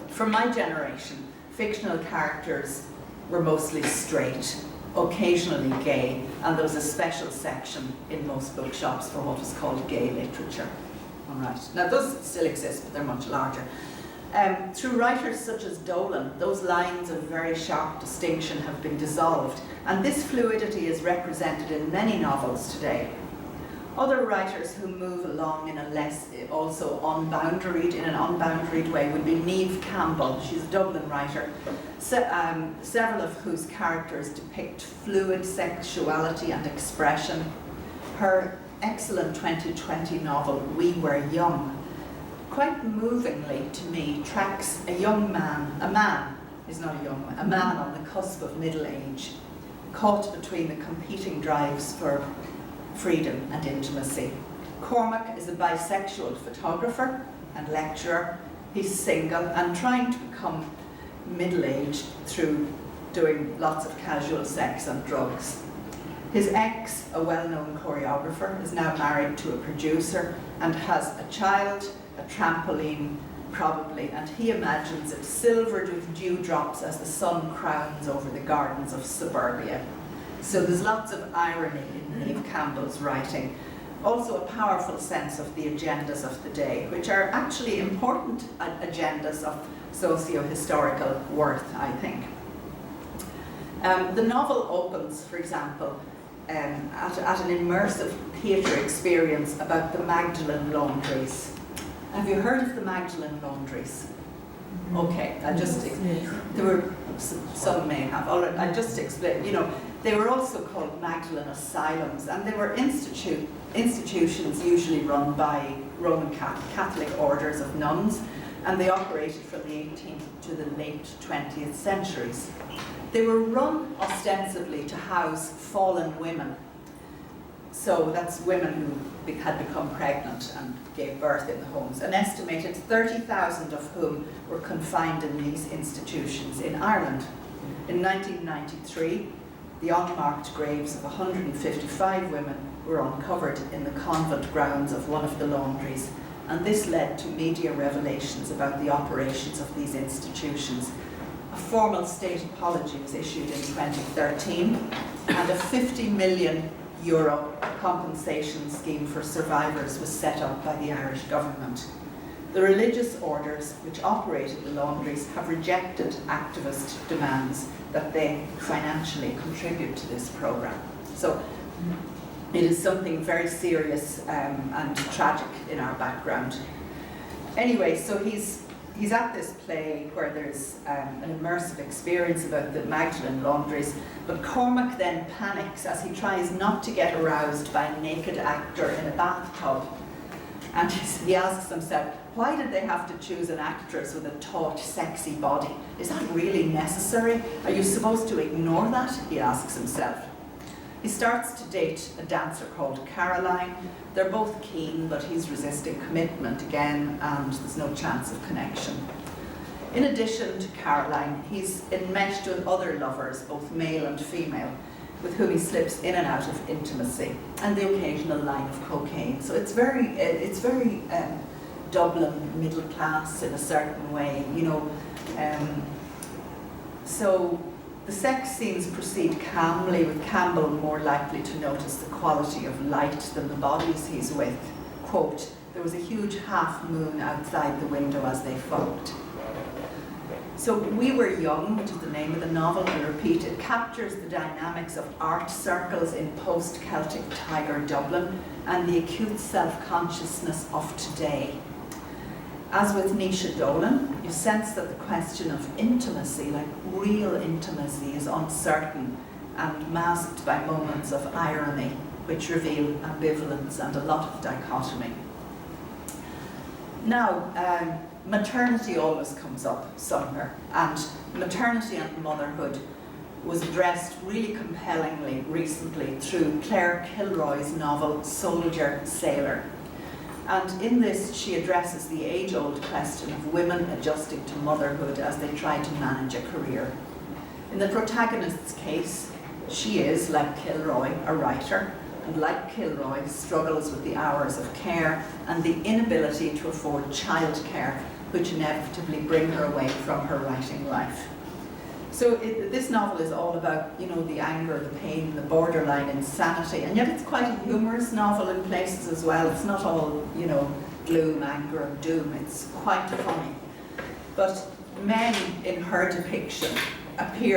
For my generation, fictional characters were mostly straight, occasionally gay, and there was a special section in most bookshops for what was called gay literature. All right. Now, those still exist, but they're much larger. Through writers such as Dolan, those lines of very sharp distinction have been dissolved, and this fluidity is represented in many novels today. Other writers who move along in an unboundaried way would be Niamh Campbell. She's a Dublin writer, several of whose characters depict fluid sexuality and expression. Her excellent 2020 novel, We Were Young, quite movingly to me tracks a man on the cusp of middle age, caught between the competing drives for freedom and intimacy. Cormac is a bisexual photographer and lecturer. He's single and trying to become middle-aged through doing lots of casual sex and drugs. His ex, a well-known choreographer, is now married to a producer and has a child, a trampoline probably, and he imagines it silvered with dewdrops as the sun crowns over the gardens of suburbia. So there's lots of irony in Niamh Campbell's writing. Also a powerful sense of the agendas of the day, which are actually important agendas of socio-historical worth, I think. The novel opens, for example, at an immersive theatre experience about the Magdalen Laundries. Have you heard of the Magdalen Laundries? Okay, I'll just, there were, some may have, all right, I'll just explain, you know, they were also called Magdalen Asylums, and they were institutions usually run by Roman Catholic orders of nuns, and they operated from the 18th to the late 20th centuries. They were run ostensibly to house fallen women. So that's women who had become pregnant and gave birth in the homes. An estimated 30,000 of whom were confined in these institutions in Ireland. In 1993, the unmarked graves of 155 women were uncovered in the convent grounds of one of the laundries, and this led to media revelations about the operations of these institutions. A formal state apology was issued in 2013, and a €50 million compensation scheme for survivors was set up by the Irish government. The religious orders which operated the laundries have rejected activist demands that they financially contribute to this programme. So it is something very serious and tragic in our background. Anyway, so he's at this play where there's an immersive experience about the Magdalen Laundries, but Cormac then panics as he tries not to get aroused by a naked actor in a bathtub. And he asks himself, why did they have to choose an actress with a taut, sexy body? Is that really necessary? Are you supposed to ignore that? He asks himself. He starts to date a dancer called Caroline. They're both keen, but he's resisting commitment again, and there's no chance of connection. In addition to Caroline, he's enmeshed with other lovers, both male and female, with whom he slips in and out of intimacy, and the occasional line of cocaine. So it's very Dublin middle class in a certain way, you know. So the sex scenes proceed calmly, with Campbell more likely to notice the quality of light than the bodies he's with. Quote, there was a huge half moon outside the window as they fucked. So We Were Young, which is the name of the novel, I repeat, it captures the dynamics of art circles in post-Celtic Tiger Dublin and the acute self-consciousness of today. As with Naoise Dolan, you sense that the question of intimacy, like real intimacy, is uncertain and masked by moments of irony, which reveal ambivalence and a lot of dichotomy. Now, maternity always comes up somewhere, and maternity and motherhood was addressed really compellingly recently through Claire Kilroy's novel Soldier Sailor. And in this, she addresses the age-old question of women adjusting to motherhood as they try to manage a career. In the protagonist's case, she is, like Kilroy, a writer, and like Kilroy, struggles with the hours of care and the inability to afford childcare, which inevitably bring her away from her writing life. So this novel is all about, you know, the anger, the pain, the borderline insanity, and yet it's quite a humorous novel in places as well. It's not all, you know, gloom, anger and doom. It's quite funny. But men in her depiction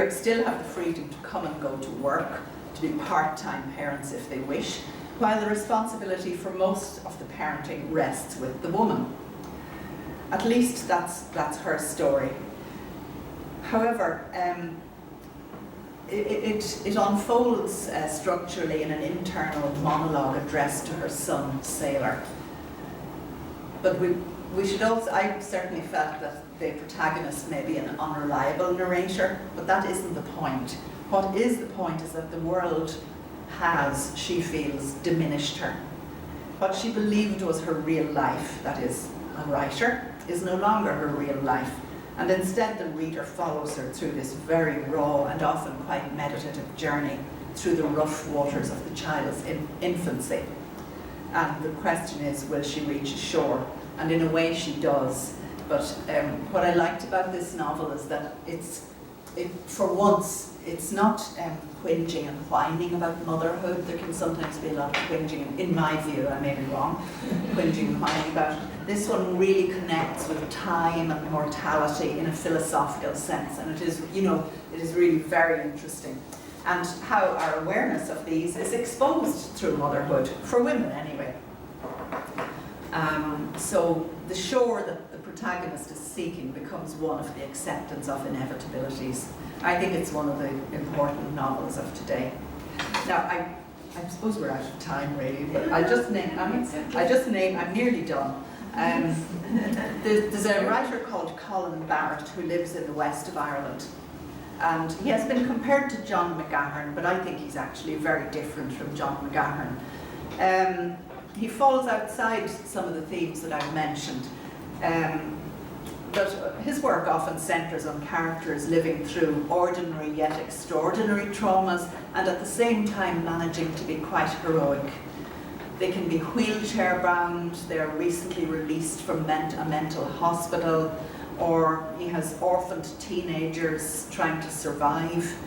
still have the freedom to come and go to work, to be part-time parents if they wish, while the responsibility for most of the parenting rests with the woman. At least that's her story. However, it unfolds structurally in an internal monologue addressed to her son, Sailor. But we should also, I certainly felt that the protagonist may be an unreliable narrator, but that isn't the point. What is the point is that the world has, she feels, diminished her. What she believed was her real life, that is, a writer, is no longer her real life. And instead the reader follows her through this very raw and often quite meditative journey through the rough waters of the child's infancy. And the question is, will she reach shore? And in a way she does. But what I liked about this novel is that for once, it's not whinging and whining about motherhood. There can sometimes be a lot of whinging, in my view, I may be wrong, whinging and whining about it. This one really connects with time and mortality in a philosophical sense, and it is, you know, it is really very interesting. and how our awareness of these is exposed through motherhood, for women anyway. So the shore that the protagonist is seeking becomes one of the acceptance of inevitabilities. I think it's one of the important novels of today. Now, I suppose we're out of time really, but I'm nearly done. There's a writer called Colin Barrett who lives in the west of Ireland, and he has been compared to John McGahern, but I think he's actually very different from John McGahern. He falls outside some of the themes that I've mentioned, but his work often centres on characters living through ordinary yet extraordinary traumas, and at the same time managing to be quite heroic. They can be wheelchair bound, they're recently released from a mental hospital, or he has orphaned teenagers trying to survive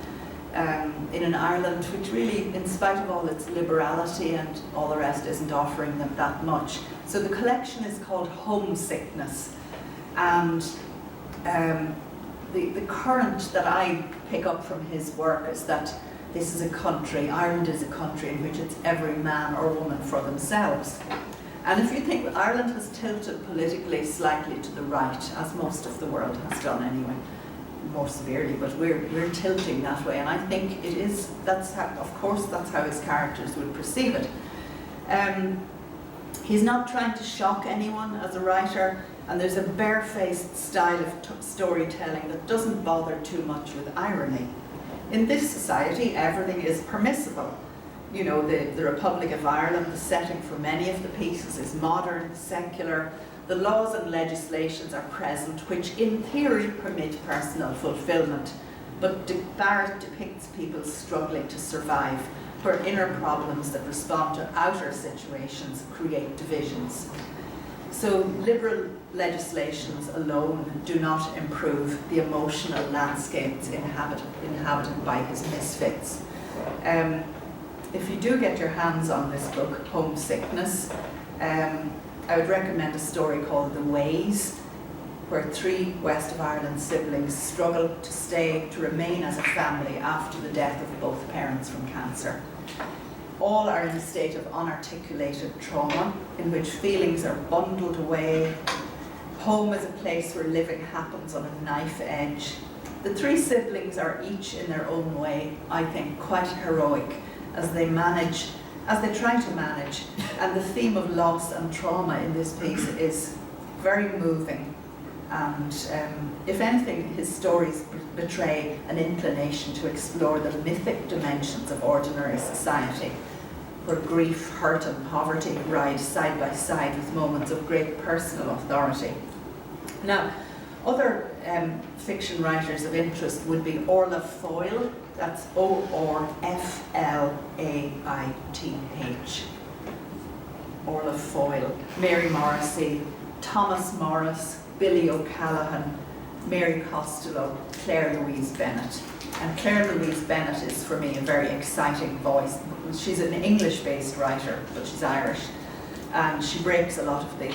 in an Ireland which really, in spite of all its liberality and all the rest, isn't offering them that much. So the collection is called Homesickness, and the current that I pick up from his work is that this is a country, Ireland is a country in which it's every man or woman for themselves. And if you think Ireland has tilted politically slightly to the right, as most of the world has done anyway, more severely, but we're tilting that way, and I think it is, that's how his characters would perceive it. He's not trying to shock anyone as a writer, and there's a barefaced style of storytelling that doesn't bother too much with irony. In this society, everything is permissible. You know, the Republic of Ireland, the setting for many of the pieces is modern, secular. The laws and legislations are present, which in theory permit personal fulfilment. But Barrett depicts people struggling to survive, where inner problems that respond to outer situations create divisions. So liberal legislations alone do not improve the emotional landscapes inhabited by his misfits. If you do get your hands on this book, Homesickness, I would recommend a story called The Ways, where 3 West of Ireland siblings struggle to remain as a family after the death of both parents from cancer. All are in a state of unarticulated trauma, in which feelings are bundled away. Home is a place where living happens on a knife edge. The 3 siblings are each in their own way, I think, quite heroic as they try to manage. And the theme of loss and trauma in this piece is very moving. And if anything, his stories betray an inclination to explore the mythic dimensions of ordinary society, where grief, hurt and poverty ride side by side with moments of great personal authority. Now, other fiction writers of interest would be Orla Foyle, that's O-R-F-L-A-I-T-H, Orla Foyle, Mary Morrissey, Thomas Morris, Billy O'Callaghan, Mary Costello, Claire Louise Bennett. And Claire Louise Bennett is, for me, a very exciting voice. She's an English-based writer, but she's Irish, and she breaks a lot of the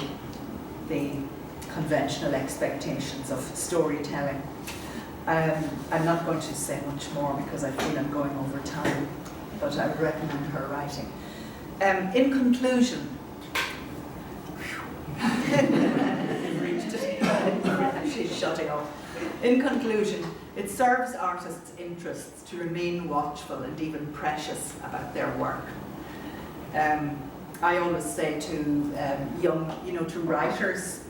conventional expectations of storytelling. I'm not going to say much more because I feel I'm going over time, but I would recommend her writing. In conclusion, she's shutting off. In conclusion, it serves artists' interests to remain watchful and even precious about their work. I always say to to writers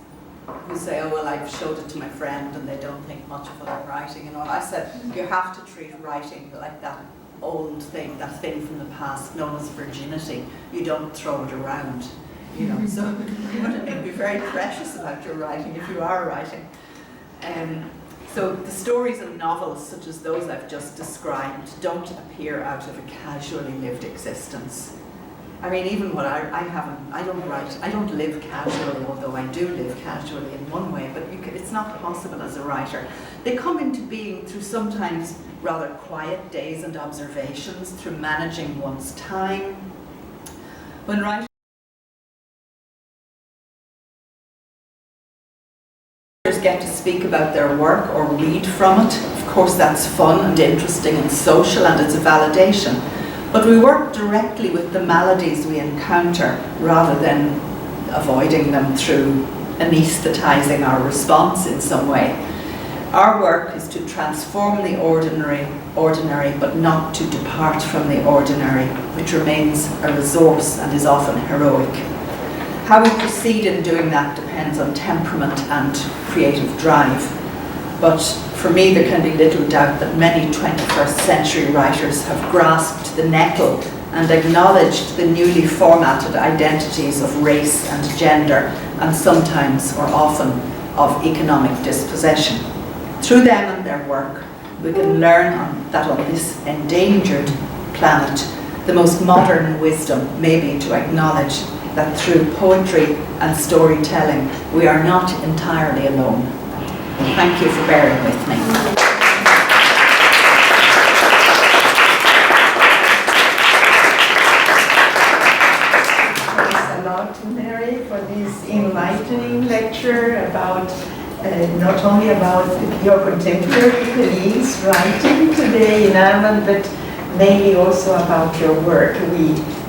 who say, oh, well, I've showed it to my friend and they don't think much of what I'm writing and all. I said, you have to treat writing like that old thing, that thing from the past known as virginity. You don't throw it around, so you want to be very precious about your writing if you are writing. So the stories and novels such as those I've just described don't appear out of a casually lived existence. I mean, even what I don't live casually, although I do live casually in one way, but it's not possible as a writer. They come into being through sometimes rather quiet days and observations, through managing one's time. When writers get to speak about their work or read from it. Of course, that's fun and interesting and social, and it's a validation. But we work directly with the maladies we encounter rather than avoiding them through anaesthetising our response in some way. Our work is to transform the ordinary, but not to depart from the ordinary, which remains a resource and is often heroic. How we proceed in doing that depends on temperament and creative drive. But for me, there can be little doubt that many 21st century writers have grasped the nettle and acknowledged the newly formatted identities of race and gender, and sometimes or often of economic dispossession. Through them and their work, we can learn that on this endangered planet, the most modern wisdom may be to acknowledge that through poetry and storytelling, we are not entirely alone. Thank you for bearing with me. Thanks a lot, Mary, for this enlightening lecture about not only about your contemporary colleagues writing today in Amman, but mainly also about your work.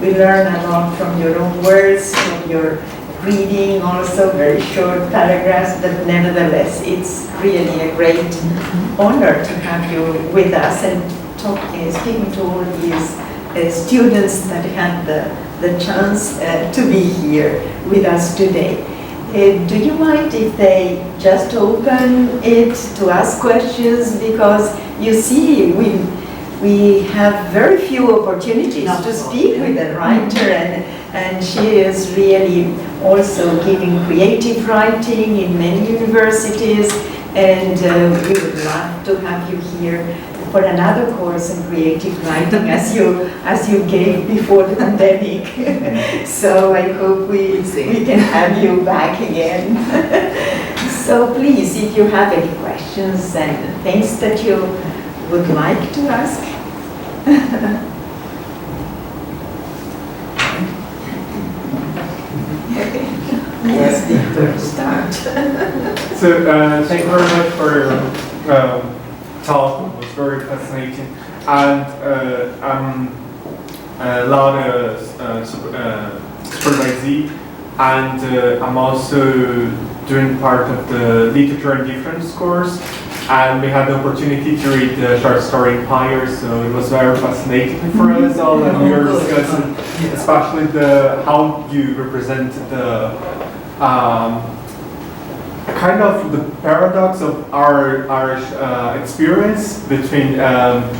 We learn a lot from your own words, from your reading, also very short paragraphs, but nevertheless, it's really a great honor to have you with us and speaking to all these students that had the chance to be here with us today. Do you mind if they just open it to ask questions? Because you see, we have very few opportunities to speak with a writer, and she is really also giving creative writing in many universities, and we would love to have you here for another course in creative writing as you gave before the pandemic. So I hope we can have you back again. So please, if you have any questions and things that you would like to ask. Yes, Victor, start. So thank you very much for your talk. It was very fascinating, and I'm Laura supervisee, and I'm also doing part of the Literature and Difference course, and we had the opportunity to read the short story Empire, so it was very fascinating for us all, and we were discussing especially how you represented the kind of the paradox of our experience between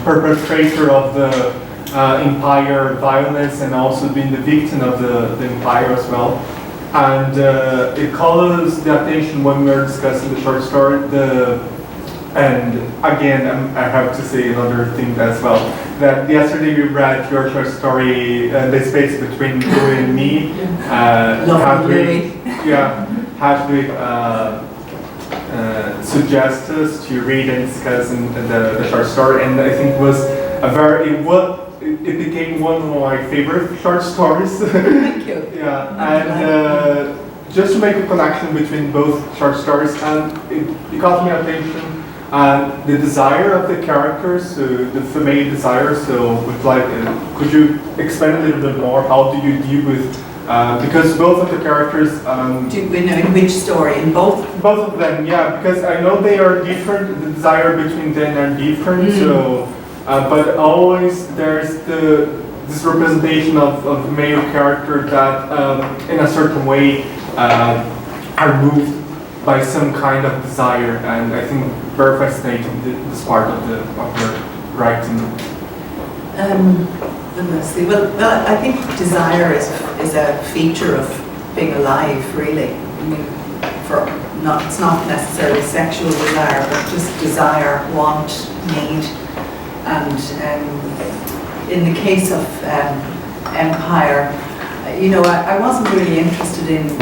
perpetrator of the empire violence and also being the victim of the empire as well. And it called us the attention when we were discussing the short story. And again, I have to say another thing as well, that yesterday we read your short story, The Space Between You and Me. Hadley suggest us to read and discuss the short story, and I think it was it became one of my favorite short stories. Thank you. Yeah, and just to make a connection between both short stories, and it caught my attention. The desire of the characters, the female desire. So, could you expand a little bit more? How do you deal with? Because both of the characters. In which story? In both? Both of them, yeah. Because I know they are different. The desire between them are different. So, but always there's this representation of the male character that, in a certain way, are moved by some kind of desire, and I think very fascinating this part of your writing. Let's see. Well, I think desire is a feature of being alive, really. I mean, it's not necessarily sexual desire, but just desire, want, need, and in the case of Empire, I wasn't really interested in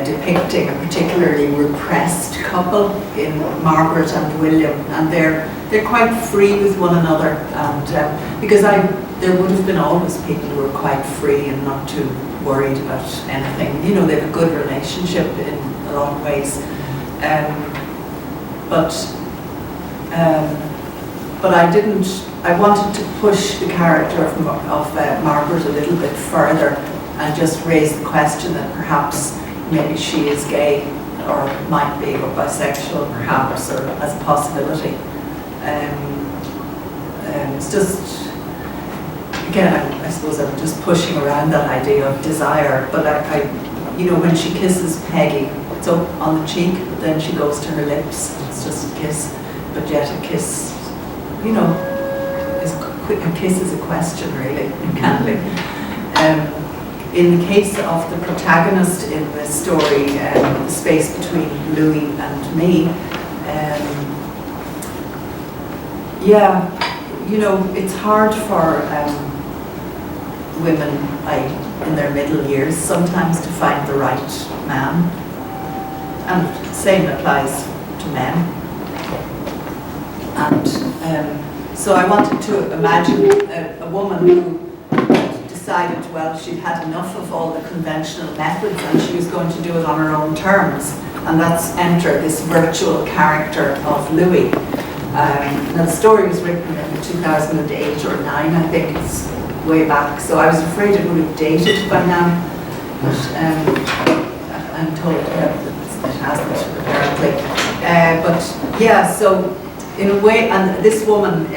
depicting a particularly repressed couple in Margaret and William, and they're quite free with one another, and because there would have been always people who were quite free and not too worried about anything. They have a good relationship in a lot of ways. but I didn't. I wanted to push the character of Margaret a little bit further and just raise the question that perhaps maybe she is gay or might be, or bisexual perhaps, or as a possibility. It's just, again, I suppose I'm just pushing around that idea of desire, but I you know, when she kisses Peggy, it's up on the cheek, but then she goes to her lips, it's just a kiss, but yet a kiss, you know, a kiss is a question, really, it can be. In the case of the protagonist in the story, the space between Louis and me, yeah, you know, it's hard for women in their middle years sometimes to find the right man, and the same applies to men. And so I wanted to imagine a woman who decided, well, she'd had enough of all the conventional methods and she was going to do it on her own terms. And that's enter this virtual character of Louis. Now the story was written in 2008 or 9, I think it's way back. So I was afraid it would have dated by now. But I'm told it hasn't, apparently. But yeah, so in a way, and this woman,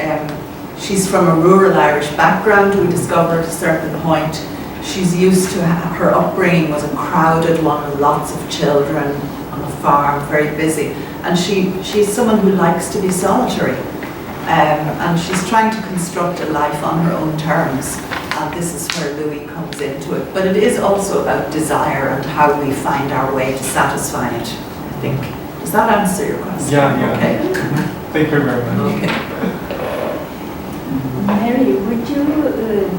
she's from a rural Irish background, we discovered at a certain point. She's used to, her upbringing was a crowded one, with lots of children on a farm, very busy. And she's someone who likes to be solitary. And she's trying to construct a life on her own terms. And this is where Louis comes into it. But it is also about desire and how we find our way to satisfy it, I think. Does that answer your question? Yeah. Okay. Thank you very much. Okay. Mary, would you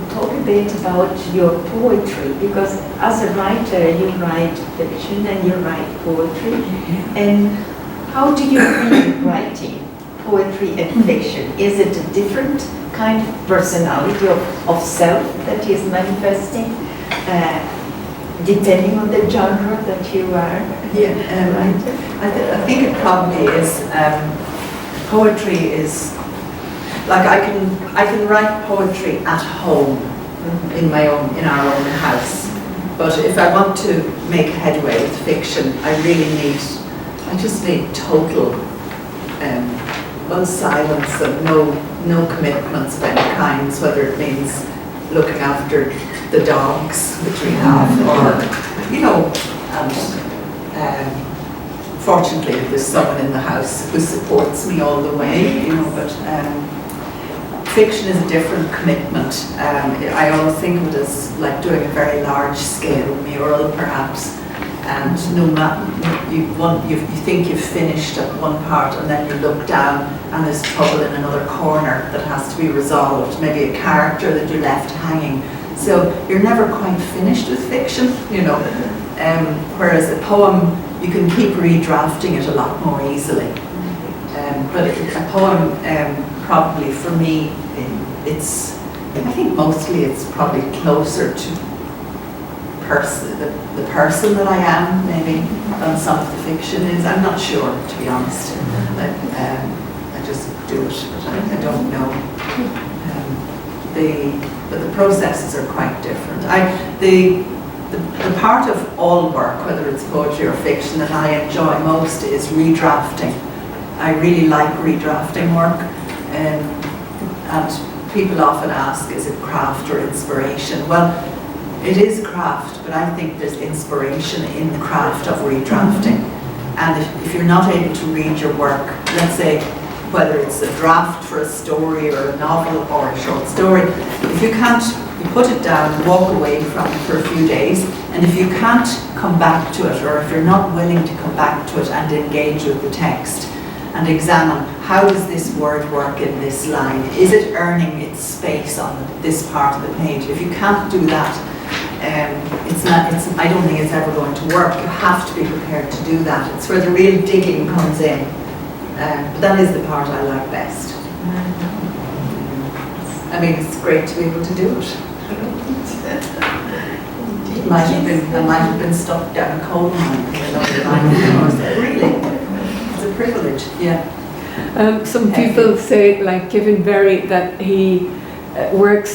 talk a bit about your poetry? Because as a writer, you write fiction and you write poetry. And how do you read writing poetry and fiction? Is it a different kind of personality of self that is manifesting, depending on the genre that you are writing? I think it probably is. Poetry is like I can write poetry at home in our own house. But if I want to make headway with fiction, I just need total silence and no commitments of any kinds, whether it means looking after the dogs, which we have, or, you know, and fortunately there's someone in the house who supports me all the way, you know, but fiction is a different commitment. I always think of it as like doing a very large scale mural, perhaps. And no matter, you think you've finished at one part and then you look down and there's trouble in another corner that has to be resolved, maybe a character that you left hanging. So you're never quite finished with fiction, you know. Whereas a poem, you can keep redrafting it a lot more easily. But a poem, probably for me, I think mostly it's probably closer to the person that I am, maybe, than some of the fiction is. I'm not sure, to be honest. I just do it, but I don't know. But the processes are quite different. The part of all work, whether it's poetry or fiction, that I enjoy most is redrafting. I really like redrafting work. And people often ask, is it craft or inspiration? Well, it is craft, but I think there's inspiration in the craft of redrafting. And if you're not able to read your work, let's say whether it's a draft for a story or a novel or a short story, if you can't, you put it down, walk away from it for a few days, and if you can't come back to it, or if you're not willing to come back to it and engage with the text and examine how does this word work in this line, is it earning its space on this part of the page? If you can't do that, I don't think it's ever going to work. You have to be prepared to do that. It's where the real digging comes in. But that is the part I like best. I mean, it's great to be able to do it. I might have been stuck down a coal mine for a long time. Really, it's a privilege. Yeah. Some people say, like Kevin Barry, that he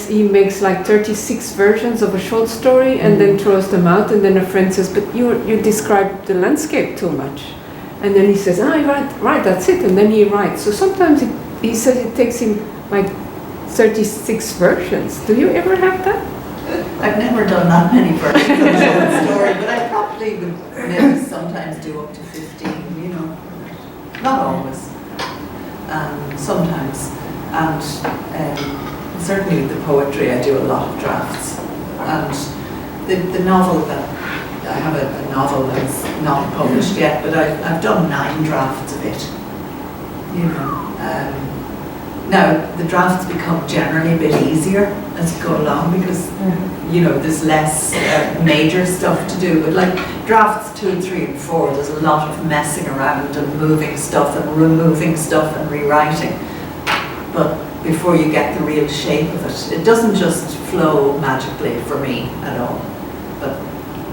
he makes like 36 versions of a short story and then throws them out, and then a friend says, but you describe the landscape too much. And then he says, right, that's it, and then he writes. So sometimes he says it takes him like 36 versions. Do you ever have that? I've never done that many versions of a short story, but I probably would maybe sometimes do up to 15, you know. Not always. Sometimes. And certainly with the poetry, I do a lot of drafts. And the novel that, I have a novel that's not published yet, but I've done 9 drafts of it, you know. Now, the drafts become generally a bit easier as you go along because, you know, there's less major stuff to do. But like drafts 2, 3, and 4, there's a lot of messing around and moving stuff and removing stuff and rewriting. But before you get the real shape of it, it doesn't just flow magically for me at all. But,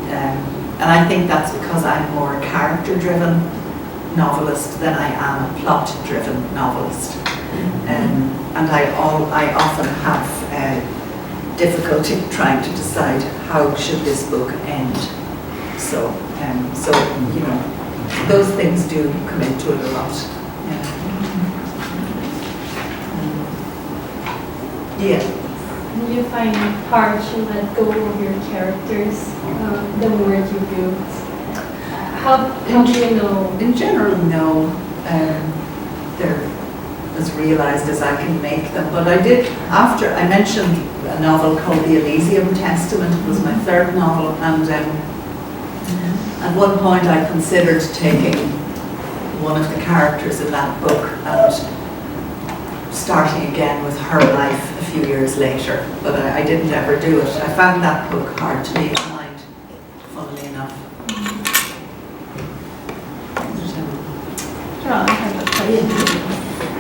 and I think that's because I'm more a character-driven novelist than I am a plot-driven novelist. And I often have difficulty trying to decide how should this book end. So you know, those things do come into it a lot. Yeah. Do you find it hard to let go of your characters the more you do? How do you know? In general, no. They're as realised as I can make them. But I did, after I mentioned a novel called The Elysium Testament, it was my 3rd novel, and at one point I considered taking one of the characters in that book and starting again with her life a few years later, but I didn't ever do it. I found that book hard to leave behind, funnily enough. Sure, I have a question.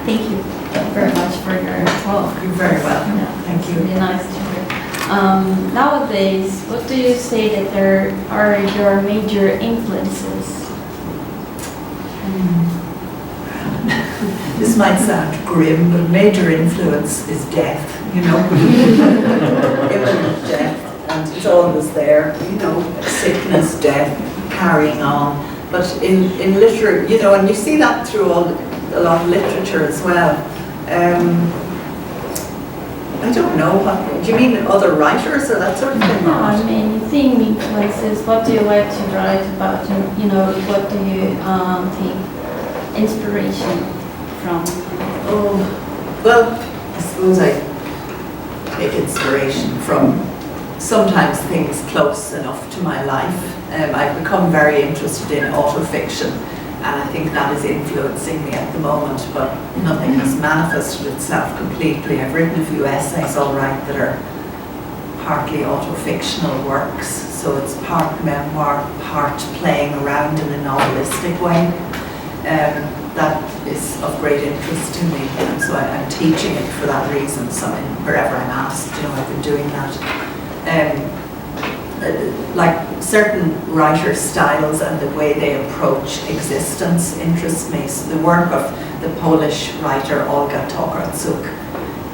Thank you very much for your talk. You're very welcome. Yeah, Thank it's you. really nice to hear. Nowadays, what do you say that there are your major influences? This might sound grim, but major influence is death, you know. Imminent death, and it's always there, you know, sickness, death, carrying on. But in literature, you know, and you see that through a lot of literature as well. I don't know, do you mean other writers or that sort of thing? No, I mean, theme influences. What do you like to write about? You know, what do you think inspiration from? Oh, well, I suppose I take inspiration from sometimes things close enough to my life. I've become very interested in autofiction, and I think that is influencing me at the moment, but nothing has manifested itself completely. I've written a few essays, all right, that are partly autofictional works, so it's part memoir, part playing around in a novelistic way. That is of great interest to me, and so I'm teaching it for that reason. So wherever I'm asked, you know, I've been doing that. Like certain writer styles and the way they approach existence interests me. So the work of the Polish writer Olga Tokarczuk,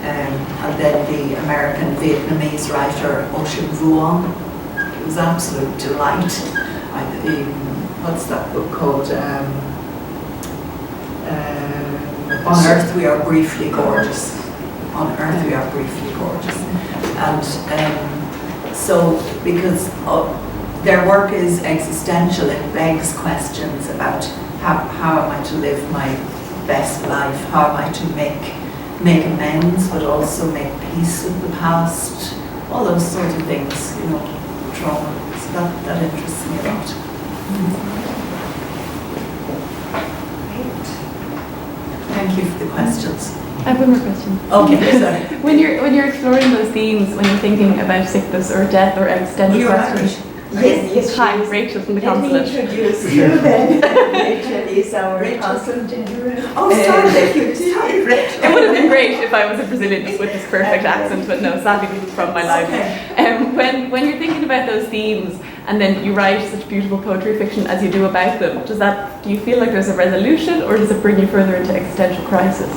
and then the American Vietnamese writer Ocean Vuong. It was absolute delight. What's that book called? On Earth We Are Briefly Gorgeous. On Earth We Are Briefly Gorgeous. And so, because their work is existential, it begs questions about how am I to live my best life, how am I to make amends, but also make peace with the past, all those sorts of things, you know, trauma. So that interests me a lot. Thank you for the questions. I have one more question. Okay, sorry. When you're exploring those themes, when you're thinking about sickness or death or existential You're questions. Yes, Hi, Rachel from the Let me consulate. introduce you then. Rachel is our Rachel. consulate in Europe. Oh, sorry, thank you. Sorry, Rachel. It would have been great if I was a Brazilian just with this perfect accent, but no, sadly this is from my life. Okay. When you're thinking about those themes, and then you write such beautiful poetry fiction as you do about them. Do you feel like there's a resolution, or does it bring you further into existential crisis?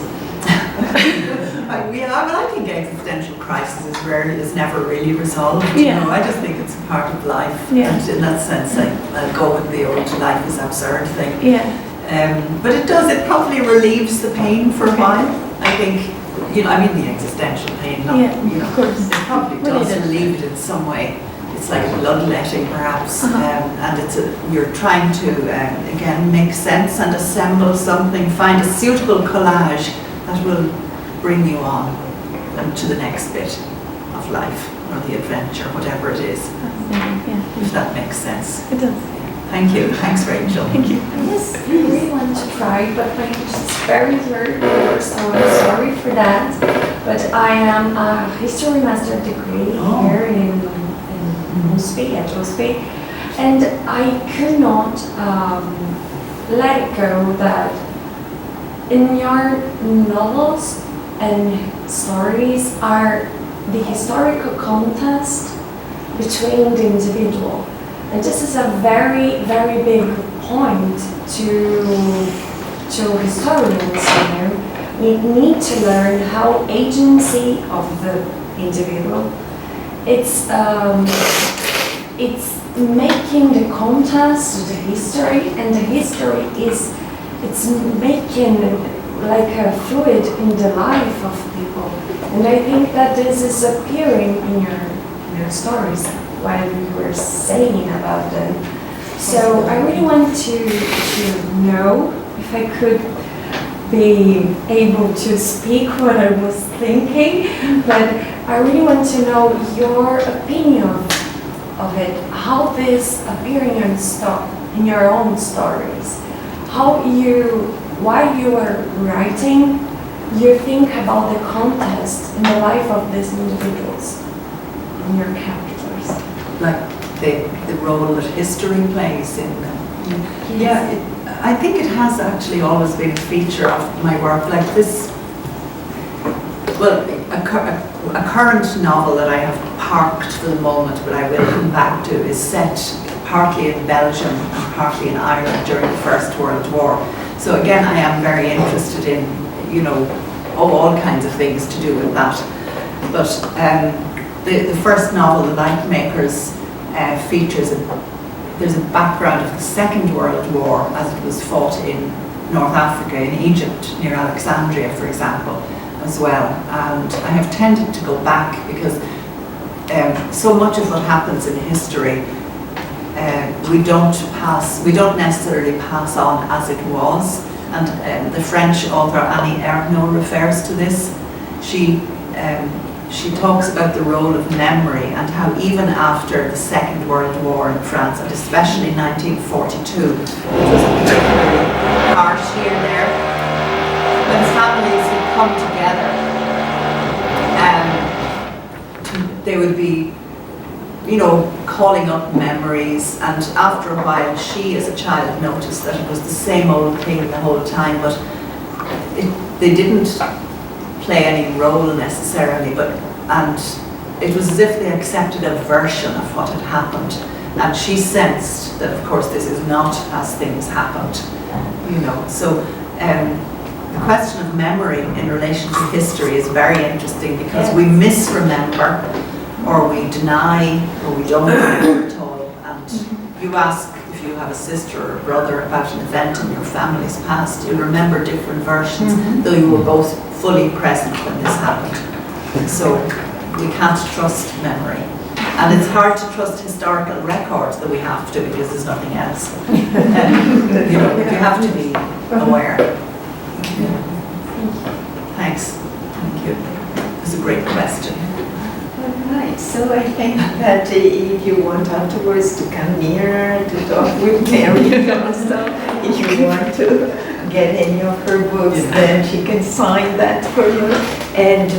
I think existential crisis is never really resolved. Yeah. You know, I just think it's a part of life. Yeah. And in that sense, I'll go with the old life is absurd thing. Yeah. But it probably relieves the pain for a while. I think, the existential pain, not, Yeah, of course. it probably does Related. relieve it in some way. It's like bloodletting perhaps, and you're trying to, again, make sense and assemble something, find a suitable collage that will bring you on and to the next bit of life or the adventure, whatever it is, Yeah, if that makes sense. it does. Thank you. Thanks, Rachel. Thank you. Yes, I really want to try, but my English is very, very poor, so I'm sorry for that. But I am a history master degree here in Osby, at Osby, and I could not let it go that in your novels and stories are the historical context between the individual. And this is a very, very big point to historians, We need to learn how agency of the individual, it's making the context, the history, and the history it's making like a fluid in the life of people. And I think that this is appearing in your stories while you were saying about them. So I really want to know if I could be able to speak what I was thinking, but I really want to know your opinion of it, how this appearing in your own stories, while you are writing, you think about the context in the life of these individuals, in your characters. Like the role that history plays in them. Yeah, I think it has actually always been a feature of my work. Like this, well, a current novel that I have parked for the moment, but I will come back to, is set partly in Belgium and partly in Ireland during the First World War. So again, I am very interested in, all kinds of things to do with that. But the first novel, The Light Makers, features there's a background of the Second World War as it was fought in North Africa, in Egypt, near Alexandria, for example, as well. And I have tended to go back because so much of what happens in history we don't necessarily pass on as it was. And the French author Annie Ernaux refers to this. She talks about the role of memory and how even after the Second World War in France, and especially in 1942, which was a particularly harsh year there, when families would come together, they would be, calling up memories, and after a while she as a child noticed that it was the same old thing the whole time, but they didn't play any role necessarily, and it was as if they accepted a version of what had happened, and she sensed that of course this is not as things happened, so the question of memory in relation to history is very interesting because we misremember, or we deny, or we don't remember at all. And you ask if you have a sister or a brother about an event in your family's past, you'll remember different versions, though you were both fully present when this happened. So we can't trust memory. And it's hard to trust historical records, that we have to, because there's nothing else. You have to be aware. Thanks. Thank you. It was a great question. Right, so I think that if you want afterwards to come nearer to talk with Mary also, if you want to get any of her books, then she can sign that for you. And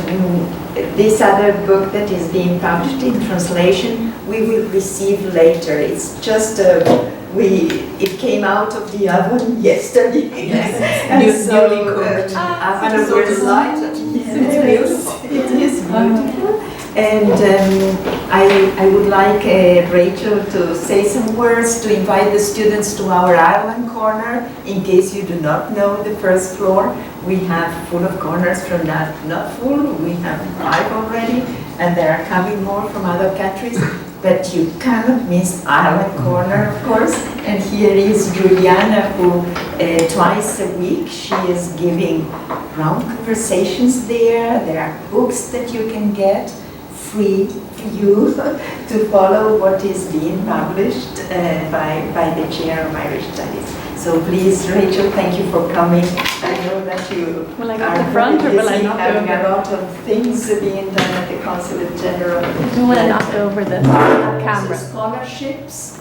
this other book that is being published in translation, we will receive later. It's just it came out of the oven yesterday. Yes, And newly cooked. after we're delighted. It's beautiful. It is beautiful. And I would like Rachel to say some words, to invite the students to our island corner. In case you do not know the first floor, we have full of corners from that, not full, we have 5 already, and there are coming more from other countries. But you cannot miss Island Corner, of course. And here is Juliana, who twice a week she is giving round conversations there. There are books that you can get free for you to follow what is being published by the Chair of Irish Studies. So please, Rachel, thank you for coming. I know that you Will I go are to the front or will I busy knock having over? a lot of things being done at the Consulate General. Will I knock over the camera? Scholarships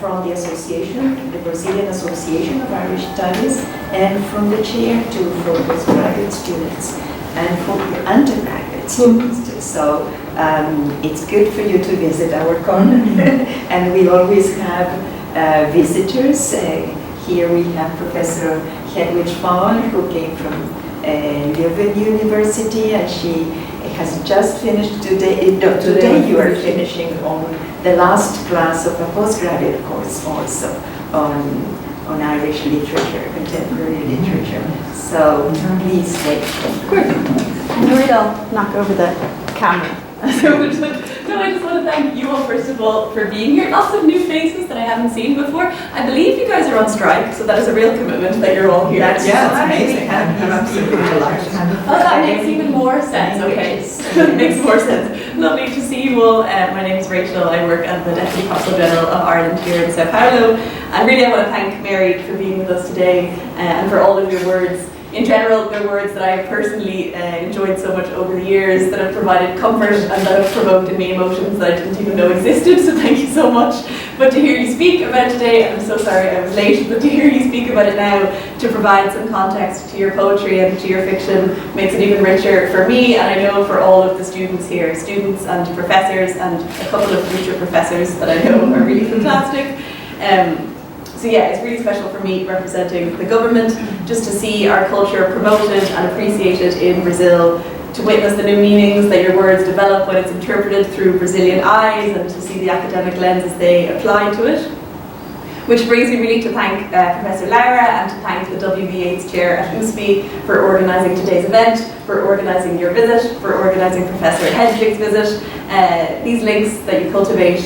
from the association, the Brazilian Association of Irish Studies, and from the chair too for postgraduate students and for undergraduate students too. So it's good for you to visit our corner, and we always have visitors. Here we have Professor Hedwig Fahl, who came from Leuven University, and she has just finished today. No, today you are finishing on the last class of a postgraduate course also on Irish literature, contemporary literature. So please take I'm worried I'll knock over the camera. So I just want to thank you all, first of all, for being here. Lots of new faces that I haven't seen before. I believe you guys are on strike, so that is a real commitment that you're all here. That's amazing. I'm absolutely delighted. Oh, that makes even more sense. Okay, makes more sense. Lovely to see you all. My name is Rachel. I work at the Deputy Consul General of Ireland here in Sao Paulo. And really, I want to thank Mary for being with us today and for all of your words. In general, they're words that I have personally enjoyed so much over the years, that have provided comfort and that have provoked in me emotions that I didn't even know existed, so thank you so much. But to hear you speak about today, and I'm so sorry I was late, but to hear you speak about it now, to provide some context to your poetry and to your fiction, makes it even richer for me, and I know for all of the students here, students and professors, and a couple of future professors that I know are really fantastic. So yeah, it's really special for me representing the government, just to see our culture promoted and appreciated in Brazil, to witness the new meanings that your words develop when it's interpreted through Brazilian eyes, and to see the academic lenses they apply to it. Which brings me really to thank Professor Laura and to thank the WBA's chair at USP for organising today's event, for organising your visit, for organising Professor Hedwig's visit. These links that you cultivate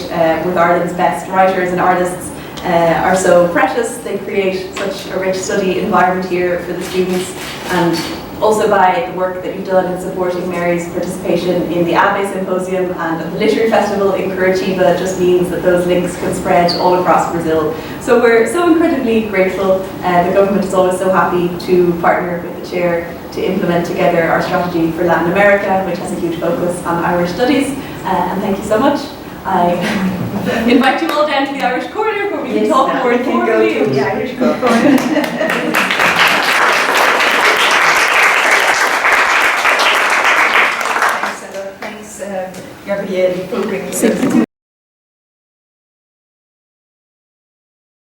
with Ireland's best writers and artists are so precious. They create such a rich study environment here for the students, and also by the work that you've done in supporting Mary's participation in the Abbey Symposium and the Literary Festival in Curitiba just means that those links can spread all across Brazil. So we're so incredibly grateful. The government is always so happy to partner with the chair to implement together our strategy for Latin America, which has a huge focus on Irish studies. And thank you so much. I invite you all down to the Irish Corner where we can talk more informally. Go to the Irish Corner. Gabriele, for bringing us